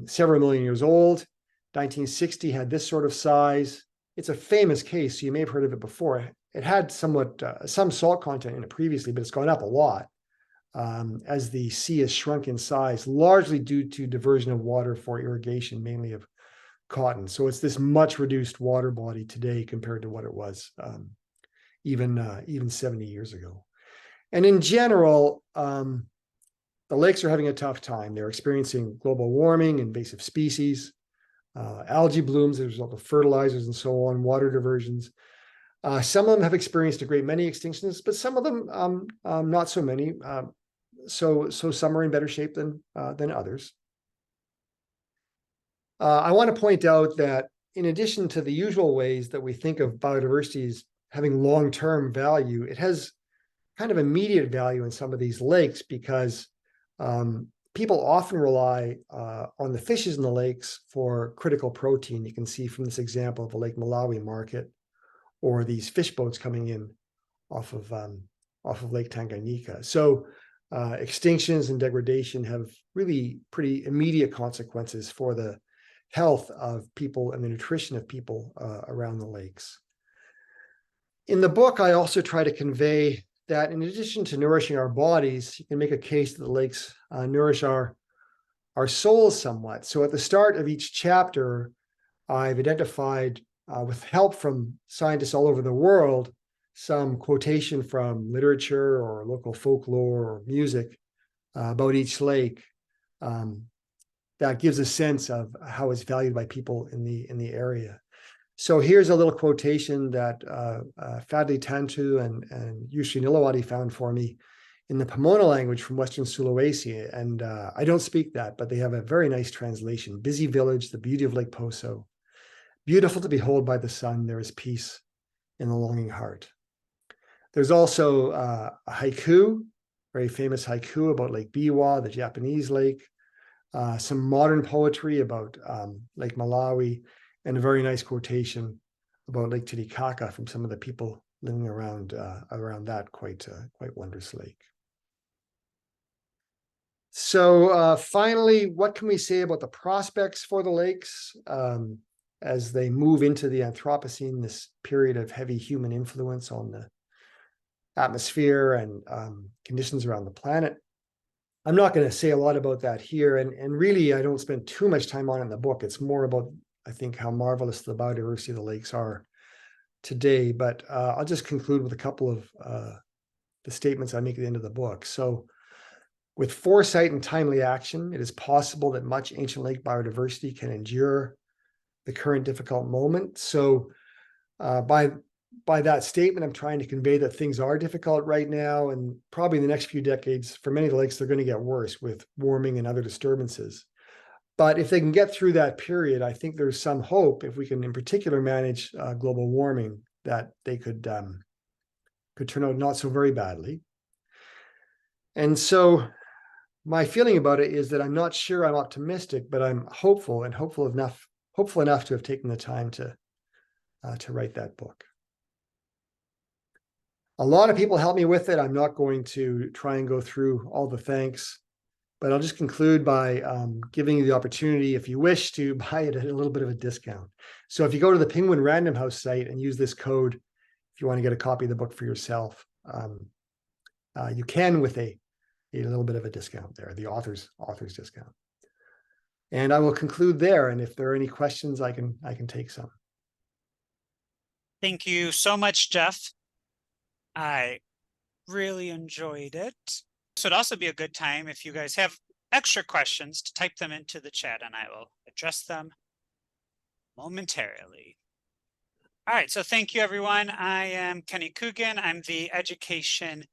several million years old, 1960 had this sort of size. It's a famous case, so you may have heard of it before. It had somewhat some salt content in it previously, but it's gone up a lot as the sea has shrunk in size, largely due to diversion of water for irrigation, mainly of cotton. So it's this much reduced water body today compared to what it was even 70 years ago. And in general, the lakes are having a tough time. They're experiencing global warming, invasive species, algae blooms as a result of fertilizers and so on, water diversions. Some of them have experienced a great many extinctions, but some of them not so many. So some are in better shape than others. I want to point out that in addition to the usual ways that we think of biodiversity as having long-term value, it has kind of immediate value in some of these lakes because people often rely on the fishes in the lakes for critical protein. You can see from this example of the Lake Malawi market, or these fish boats coming in off of Lake Tanganyika. So extinctions and degradation have really pretty immediate consequences for the health of people and the nutrition of people around the lakes. In the book, I also try to convey that in addition to nourishing our bodies, you can make a case that the lakes nourish our souls somewhat. So at the start of each chapter, I've identified, with help from scientists all over the world, some quotation from literature or local folklore or music about each lake that gives a sense of how it's valued by people in the area. So here's a little quotation that Fadli Tantu and Yusri Nilawati found for me in the Pomona language from Western Sulawesi. And I don't speak that, but they have a very nice translation. Busy village, the beauty of Lake Poso. Beautiful to behold by the sun, there is peace in the longing heart. There's also a haiku, very famous haiku about Lake Biwa, the Japanese lake. Some modern poetry about Lake Malawi, and a very nice quotation about Lake Titicaca from some of the people living around that quite wondrous lake. So finally, what can we say about the prospects for the lakes as they move into the Anthropocene, this period of heavy human influence on the atmosphere and conditions around the planet? I'm not going to say a lot about that here, and really I don't spend too much time on it in the book. It's more about, I think, how marvelous the biodiversity of the lakes are today. But I'll just conclude with a couple of the statements I make at the end of the book. So with foresight and timely action, it is possible that much ancient lake biodiversity can endure the current difficult moment. So by that statement, I'm trying to convey that things are difficult right now, and probably in the next few decades, for many of the lakes, they're going to get worse with warming and other disturbances. But if they can get through that period, I think there's some hope, if we can in particular manage global warming, that they could turn out not so very badly. And so my feeling about it is that I'm not sure I'm optimistic, but I'm hopeful, and hopeful enough to have taken the time to write that book. A lot of people helped me with it. I'm not going to try and go through all the thanks, but I'll just conclude by giving you the opportunity, if you wish, to buy it at a little bit of a discount. So if you go to the Penguin Random House site and use this code, if you want to get a copy of the book for yourself, you can with a little bit of a discount there, the author's discount. And I will conclude there. And if there are any questions, I can take some. Thank you so much, Jeff. I really enjoyed it. So it'd also be a good time if you guys have extra questions to type them into the chat, and I will address them momentarily. All right, so thank you, everyone. I am Kenny Coogan. I'm the education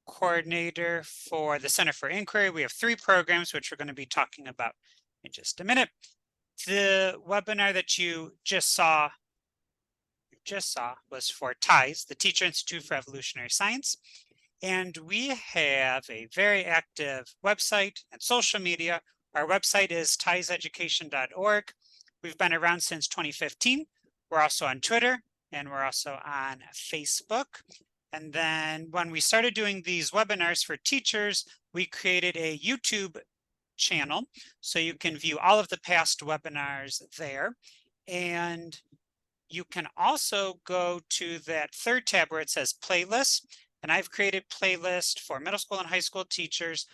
coordinator for the Center for Inquiry. We have 3 programs, which we're going to be talking about in just a minute. The webinar that you just saw was for TIES, the Teacher Institute for Evolutionary Science. And we have a very active website and social media. Our website is tieseducation.org. We've been around since 2015. We're also on Twitter, and we're also on Facebook. And then when we started doing these webinars for teachers, we created a YouTube channel, so you can view all of the past webinars there. And you can also go to that 3rd tab where it says playlists, and I've created playlists for middle school and high school teachers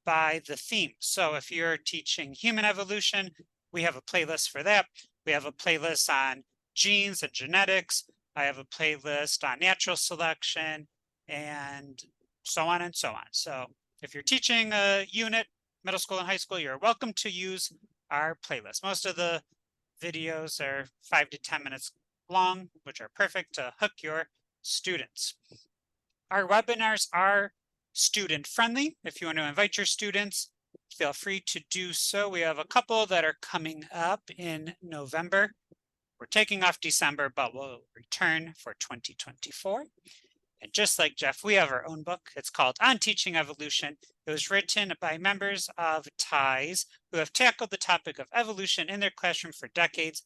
by the theme. So if you're teaching human evolution, we have a playlist for that. We have a playlist on genes and genetics. I have a playlist on natural selection, and so on and so on. So if you're teaching a unit, middle school and high school, you're welcome to use our playlist. Most of the videos are 5 to 10 minutes long, which are perfect to hook your students. Our webinars are student friendly. If you want to invite your students, feel free to do so. We have a couple that are coming up in November. We're taking off December, but we'll return for 2024. And just like Jeff, we have our own book. It's called On Teaching Evolution. It was written by members of TIES who have tackled the topic of evolution in their classroom for decades.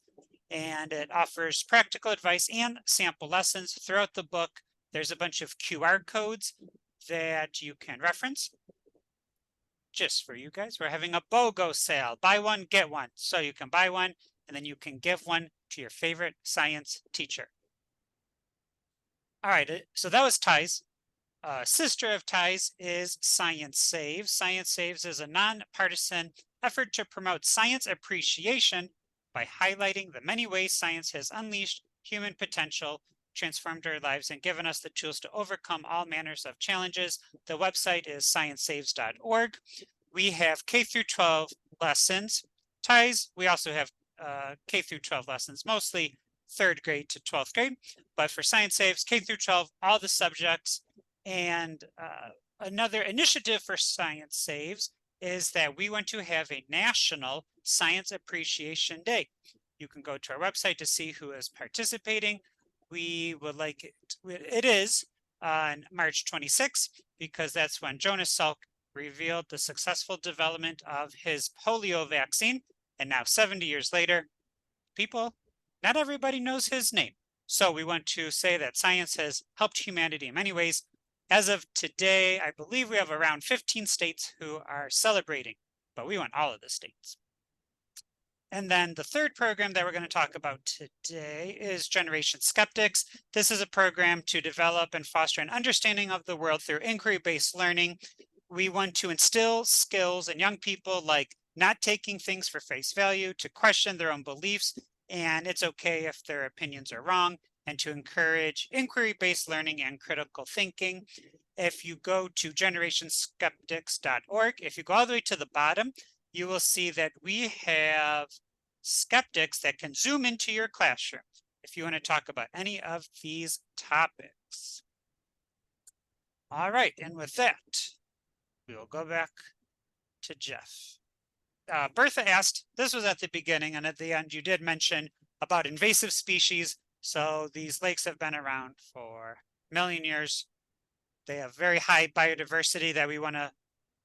And it offers practical advice and sample lessons. Throughout the book, there's a bunch of QR codes that you can reference. Just for you guys, we're having a BOGO sale. Buy one, get one. So you can buy one, and then you can give one to your favorite science teacher. All right, so that was TIES. sister of TIES is Science Saves. Science Saves is a nonpartisan effort to promote science appreciation by highlighting the many ways science has unleashed human potential, transformed our lives, and given us the tools to overcome all manners of challenges. The website is sciencesaves.org. We have K through 12 lessons. TIES, we also have K through 12 lessons, mostly 3rd grade to 12th grade. But for Science Saves, K through 12, all the subjects. And another initiative for Science Saves is that we want to have a National Science Appreciation Day. You can go to our website to see who is participating. We would like it is on March 26th, because that's when Jonas Salk revealed the successful development of his polio vaccine. And now 70 years later, people, not everybody knows his name. So we want to say that science has helped humanity in many ways. As of today, I believe we have around 15 states who are celebrating, but we want all of the states. And then the third program that we're going to talk about today is Generation Skeptics. This is a program to develop and foster an understanding of the world through inquiry-based learning. We want to instill skills in young people like not taking things for face value, to question their own beliefs, and it's okay if their opinions are wrong, and to encourage inquiry-based learning and critical thinking. If you go to generationskeptics.org, if you go all the way to the bottom, you will see that we have skeptics that can zoom into your classroom if you want to talk about any of these topics. All right, and with that, we will go back to Jeff. Bertha asked, this was at the beginning, and at the end you did mention about invasive species. So these lakes have been around for a million years. They have very high biodiversity that we want to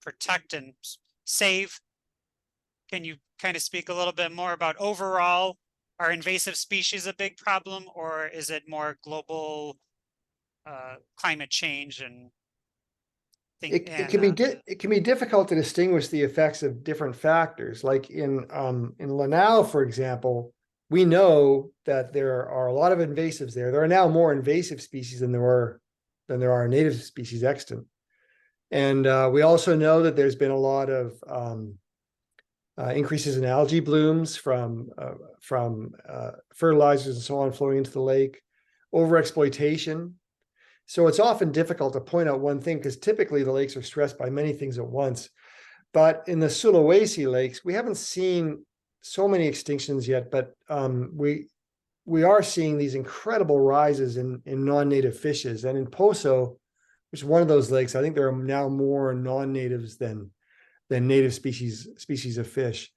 protect and save. Can you kind of speak a little bit more about overall, are invasive species a big problem, or is it more global climate change and It can be difficult to distinguish the effects of different factors. Like in Lanao, for example, we know that there are a lot of invasives there. There are now more invasive species than there are native species extant. And we also know that there's been a lot of increases in algae blooms from fertilizers and so on flowing into the lake, overexploitation. So it's often difficult to point out one thing, because typically the lakes are stressed by many things at once. But in the Sulawesi lakes, we haven't seen so many extinctions yet, but we are seeing these incredible rises in non-native fishes. And in Poso, which is one of those lakes, I think there are now more non-natives than native species of fish.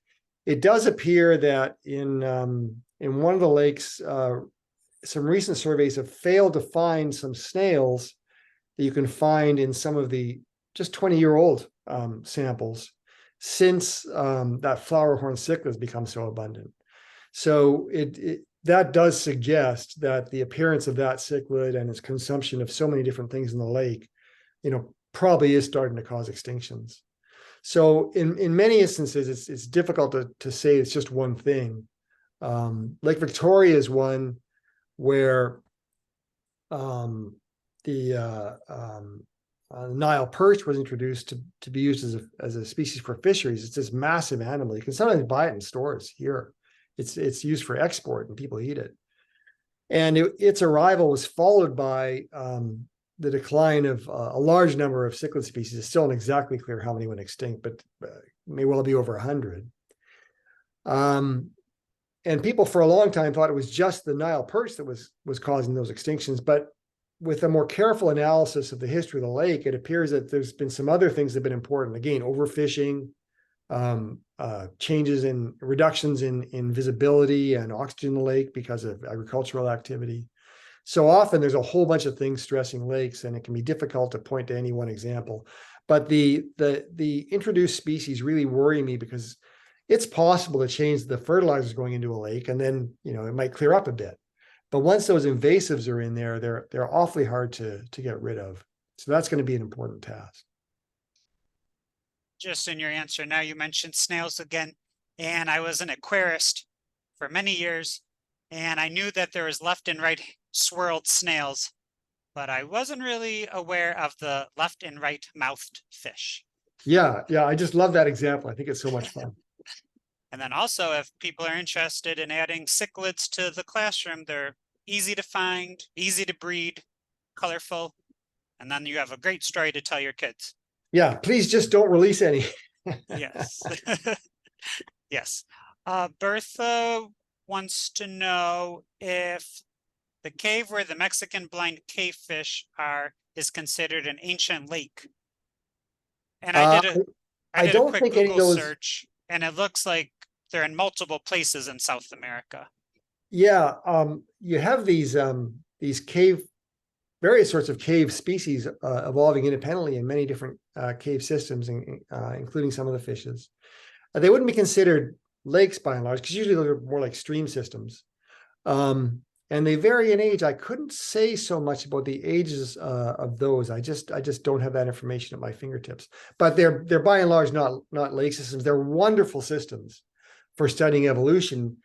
It does appear that in one of the lakes, some recent surveys have failed to find some snails that you can find in some of the just 20-year-old samples since that flower horn cichlid has become so abundant. So that does suggest that the appearance of that cichlid and its consumption of so many different things in the lake, probably is starting to cause extinctions. So in many instances, it's difficult to say it's just one thing. Lake Victoria is one where the Nile perch was introduced to be used as a species for fisheries. It's this massive animal. You can sometimes buy it in stores here. It's used for export and people eat it. And its arrival was followed by the decline of a large number of cichlid species. It's still not exactly clear how many went extinct, but may well be over 100. And people for a long time thought it was just the Nile perch that was causing those extinctions. But with a more careful analysis of the history of the lake, it appears that there's been some other things that have been important. Again, overfishing, changes in reductions in visibility and oxygen in the lake because of agricultural activity. So often there's a whole bunch of things stressing lakes, and it can be difficult to point to any one example. But the introduced species really worry me, because it's possible to change the fertilizers going into a lake, and then it might clear up a bit. But once those invasives are in there, they're awfully hard to get rid of. So that's going to be an important task. Just in your answer now, you mentioned snails again, and I was an aquarist for many years, and I knew that there was left and right swirled snails but I wasn't really aware of the left and right mouthed fish. Yeah, I just love that example. I think it's so much fun. And then also, if people are interested in adding cichlids to the classroom, they're easy to find, easy to breed, colorful, and then you have a great story to tell your kids. Yeah, please just don't release any. Yes. Yes. Bertha wants to know if the cave where the Mexican blind cavefish are is considered an ancient lake. And Uh, I I did a don't quick think any of Google those. search, and it looks like they're in multiple places in South America. Yeah, you have these cave, various sorts of cave species evolving independently in many different cave systems, including some of the fishes. They wouldn't be considered lakes by and large, because usually they're more like stream systems. And they vary in age. I couldn't say so much about the ages of those. I just don't have that information at my fingertips. But they're by and large not lake systems. They're wonderful systems for studying evolution,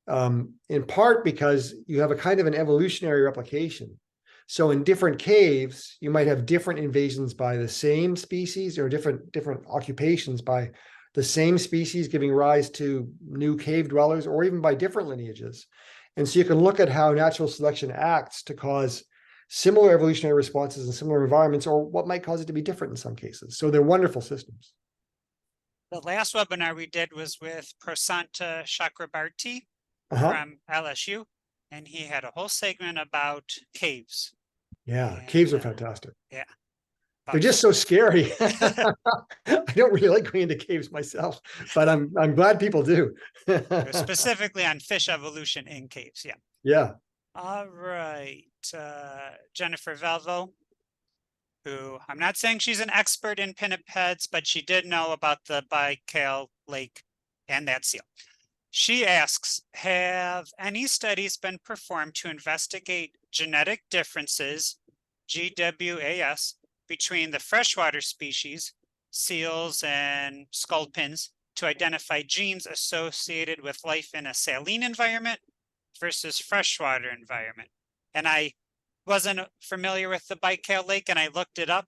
in part because you have a kind of an evolutionary replication. So in different caves, you might have different invasions by the same species, or different occupations by the same species giving rise to new cave dwellers, or even by different lineages. And so you can look at how natural selection acts to cause similar evolutionary responses in similar environments, or what might cause it to be different in some cases. So they're wonderful systems. The last webinar we did was with Prasanta Chakrabarti from LSU, and he had a whole segment about caves. Yeah, And, caves are fantastic. Yeah. They're just so scary. I don't really like going into caves myself, but I'm glad people do. Specifically on fish evolution in caves. Yeah. Yeah. All right. Jennifer Valvo, who I'm not saying she's an expert in pinnipeds, but she did know about the Baikal Lake and that seal. She asks, have any studies been performed to investigate genetic differences, GWAS, between the freshwater species, seals and sculpins, to identify genes associated with life in a saline environment versus freshwater environment? And I wasn't familiar with the Baikal Lake, and I looked it up,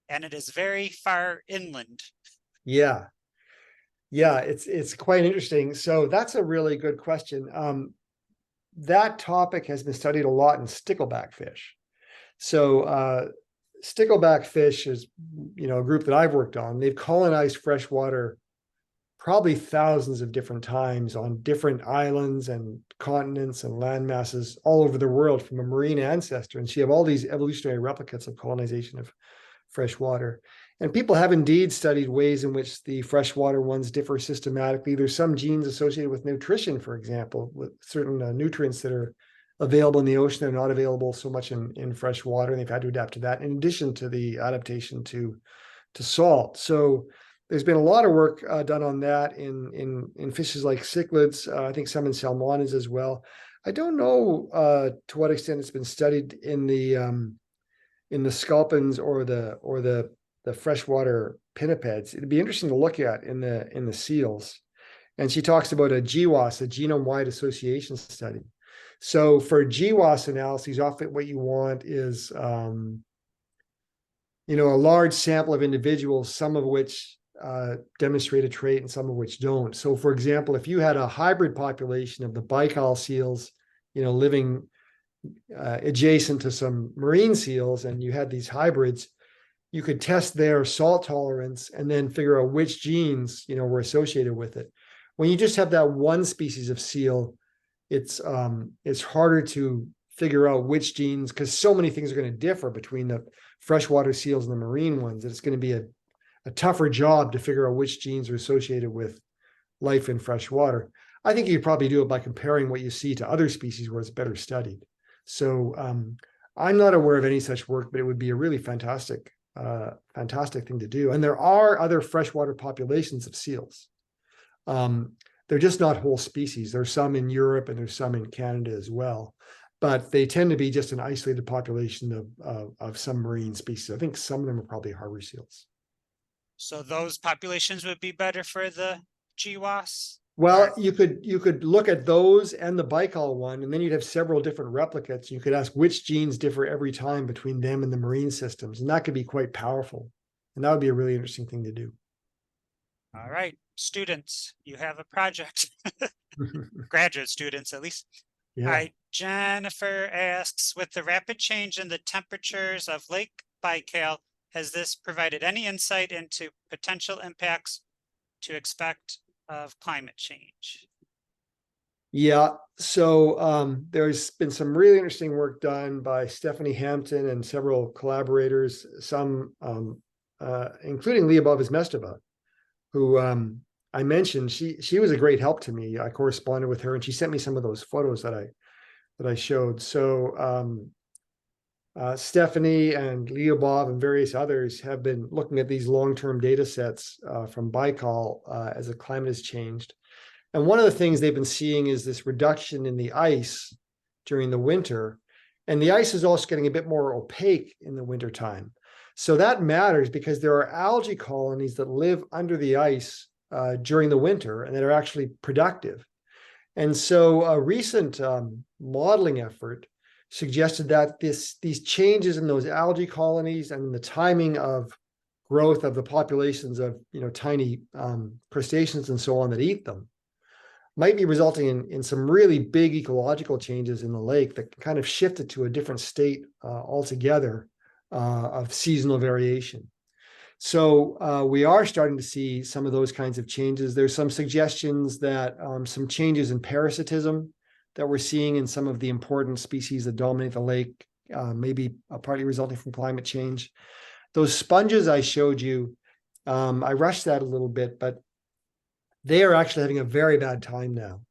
and it is very far inland. Yeah. It's quite interesting. So that's a really good question. That topic has been studied a lot in stickleback fish. So stickleback fish is, a group that I've worked on. They've colonized freshwater probably thousands of different times on different islands and continents and land masses all over the world from a marine ancestor. And so you have all these evolutionary replicates of colonization of fresh water. And people have indeed studied ways in which the freshwater ones differ systematically. There's some genes associated with nutrition, for example, with certain nutrients that are available in the ocean. They're not available so much in fresh water, and they've had to adapt to that, in addition to the adaptation to salt. So there's been a lot of work done on that in fishes like cichlids. I think some in salmonids as well. I don't know to what extent it's been studied in the sculpins or the freshwater pinnipeds. It'd be interesting to look at in the seals. And she talks about a GWAS, a genome-wide association study. So for GWAS analyses, often what you want is a large sample of individuals, some of which demonstrate a trait and some of which don't. So for example, if you had a hybrid population of the Baikal seals, living adjacent to some marine seals, and you had these hybrids, you could test their salt tolerance and then figure out which genes, were associated with it. When you just have that one species of seal, it's harder to figure out which genes, because so many things are going to differ between the freshwater seals and the marine ones, that it's going to be a tougher job to figure out which genes are associated with life in fresh water. I think you probably do it by comparing what you see to other species where it's better studied. So I'm not aware of any such work, but it would be a really fantastic thing to do. And there are other freshwater populations of seals. They're just not whole species. There's some in Europe and there's some in Canada as well, but they tend to be just an isolated population of some marine species. I think some of them are probably harbor seals. So those populations would be better for the GWAS? Well, you could look at those and the Baikal one, and then you'd have several different replicates. You could ask which genes differ every time between them and the marine systems, and that could be quite powerful. And that would be a really interesting thing to do. All right, students, you have a project. Graduate students, at least. Yeah. All right, Jennifer asks, with the rapid change in the temperatures of Lake Baikal, has this provided any insight into potential impacts to expect of climate change? Yeah, so there's been some really interesting work done by Stephanie Hampton and several collaborators, some including Lyubov Izmestova, who I mentioned. She was a great help to me. I corresponded with her, and she sent me some of those photos that I showed. So Stephanie and Lyubov and various others have been looking at these long-term data sets from Baikal as the climate has changed. And one of the things they've been seeing is this reduction in the ice during the winter. And the ice is also getting a bit more opaque in the wintertime. So that matters because there are algae colonies that live under the ice during the winter and that are actually productive. And so a recent modeling effort suggested that these changes in those algae colonies and the timing of growth of the populations of tiny crustaceans and so on that eat them might be resulting in some really big ecological changes in the lake that kind of shifted to a different state altogether of seasonal variation. So we are starting to see some of those kinds of changes. There's some suggestions that some changes in parasitism that we're seeing in some of the important species that dominate the lake may be partly resulting from climate change. Those sponges I showed you, I rushed that a little bit, but they are actually having a very bad time now.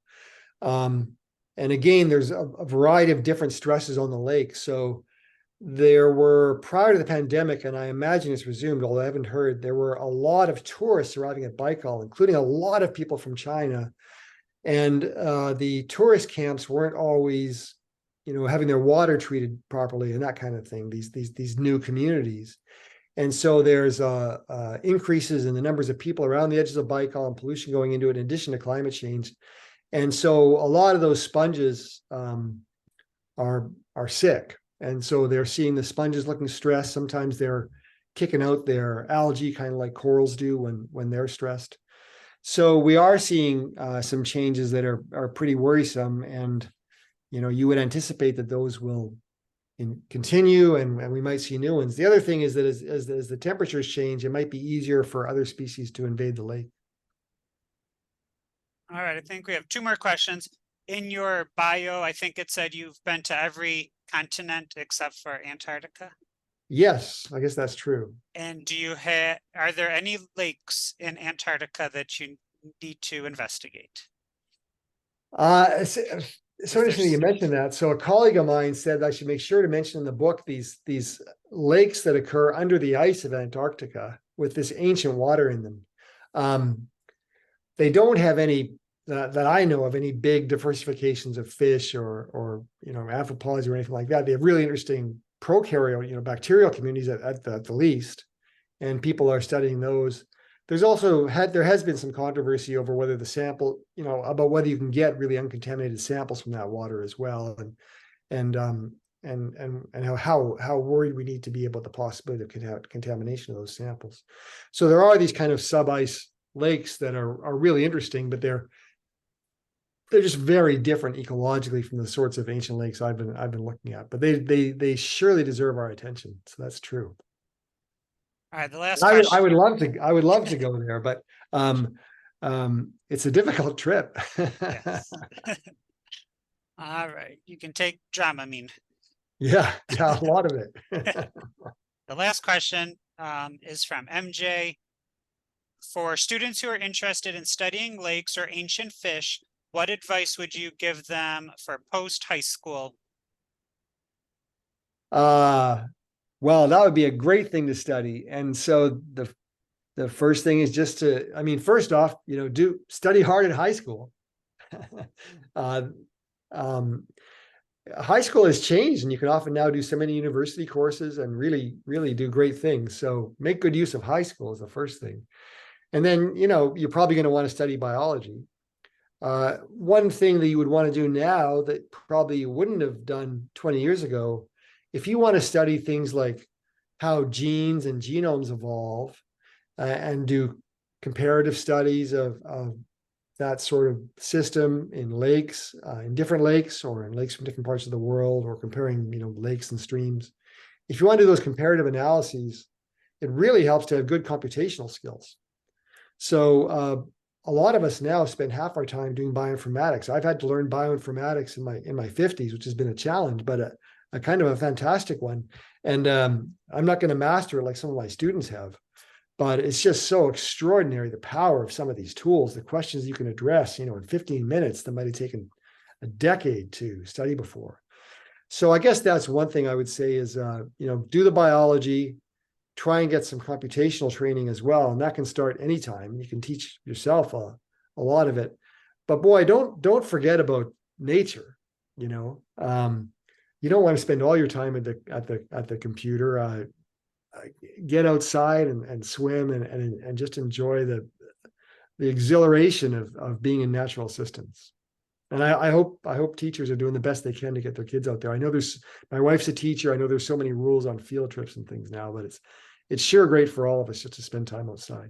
And again, there's a variety of different stresses on the lake. So there were, prior to the pandemic, and I imagine it's resumed, although I haven't heard, there were a lot of tourists arriving at Baikal, including a lot of people from China. And the tourist camps weren't always, having their water treated properly and that kind of thing, these new communities. And so there's increases in the numbers of people around the edges of Baikal and pollution going into it, in addition to climate change. And so a lot of those sponges are sick. And so they're seeing the sponges looking stressed. Sometimes they're kicking out their algae, kind of like corals do when they're stressed. So we are seeing some changes that are pretty worrisome. And, you would anticipate that those will continue and we might see new ones. The other thing is that as the temperatures change, it might be easier for other species to invade the lake. All right, I think we have two more questions. In your bio, I think it said you've been to every continent except for Antarctica. Yes, I guess that's true. And are there any lakes in Antarctica that you need to investigate? So interesting you mentioned that. So a colleague of mine said I should make sure to mention in the book these lakes that occur under the ice of Antarctica with this ancient water in them. They don't have any that I know of, any big diversifications of fish or amphipods or anything like that. They have really interesting prokaryote, bacterial communities at the least, and people are studying those. There's also there has been some controversy over whether the sample, about whether you can get really uncontaminated samples from that water as well, and how worried we need to be about the possibility of contamination of those samples. So there are these kind of sub-ice lakes that are really interesting, but they're just very different ecologically from the sorts of ancient lakes I've been looking at. But they surely deserve our attention. So that's true. All right, the last question. I would love to go there, but it's a difficult trip. Yes. All right, you can take Dramamine. Yeah, a lot of it. The last question is from MJ. For students who are interested in studying lakes or ancient fish, what advice would you give them for post-high school? Well, that would be a great thing to study. And so the first thing is just first off, do study hard in high school. High school has changed, and you can often now do so many university courses and really, really do great things. So make good use of high school is the first thing. And then, you're probably going to want to study biology. One thing that you would want to do now that probably you wouldn't have done 20 years ago, if you want to study things like how genes and genomes evolve and do comparative studies of that sort of system in lakes, in different lakes, or in lakes from different parts of the world, or comparing, lakes and streams. If you want to do those comparative analyses, it really helps to have good computational skills. So a lot of us now spend half our time doing bioinformatics. I've had to learn bioinformatics in my 50s, which has been a challenge, but a kind of a fantastic one. And I'm not going to master it like some of my students have, but it's just so extraordinary, the power of some of these tools, the questions you can address, in 15 minutes that might have taken a decade to study before. So I guess that's one thing I would say is, do the biology, try and get some computational training as well. And that can start anytime. You can teach yourself a lot of it. But boy, don't forget about nature. You don't want to spend all your time at the computer. Get outside and swim and just enjoy the exhilaration of being in natural systems. And I hope teachers are doing the best they can to get their kids out there. I know my wife's a teacher. I know there's so many rules on field trips and things now, but it's sure great for all of us just to spend time outside.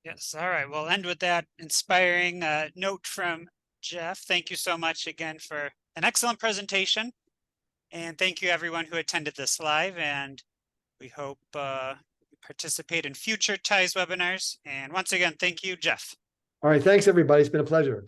Yes. All right. We'll end with that inspiring note from Jeff. Thank you so much again for an excellent presentation. And thank you everyone who attended this live. And we hope you participate in future TIES webinars. And once again, thank you, Jeff. All right. Thanks, everybody. It's been a pleasure.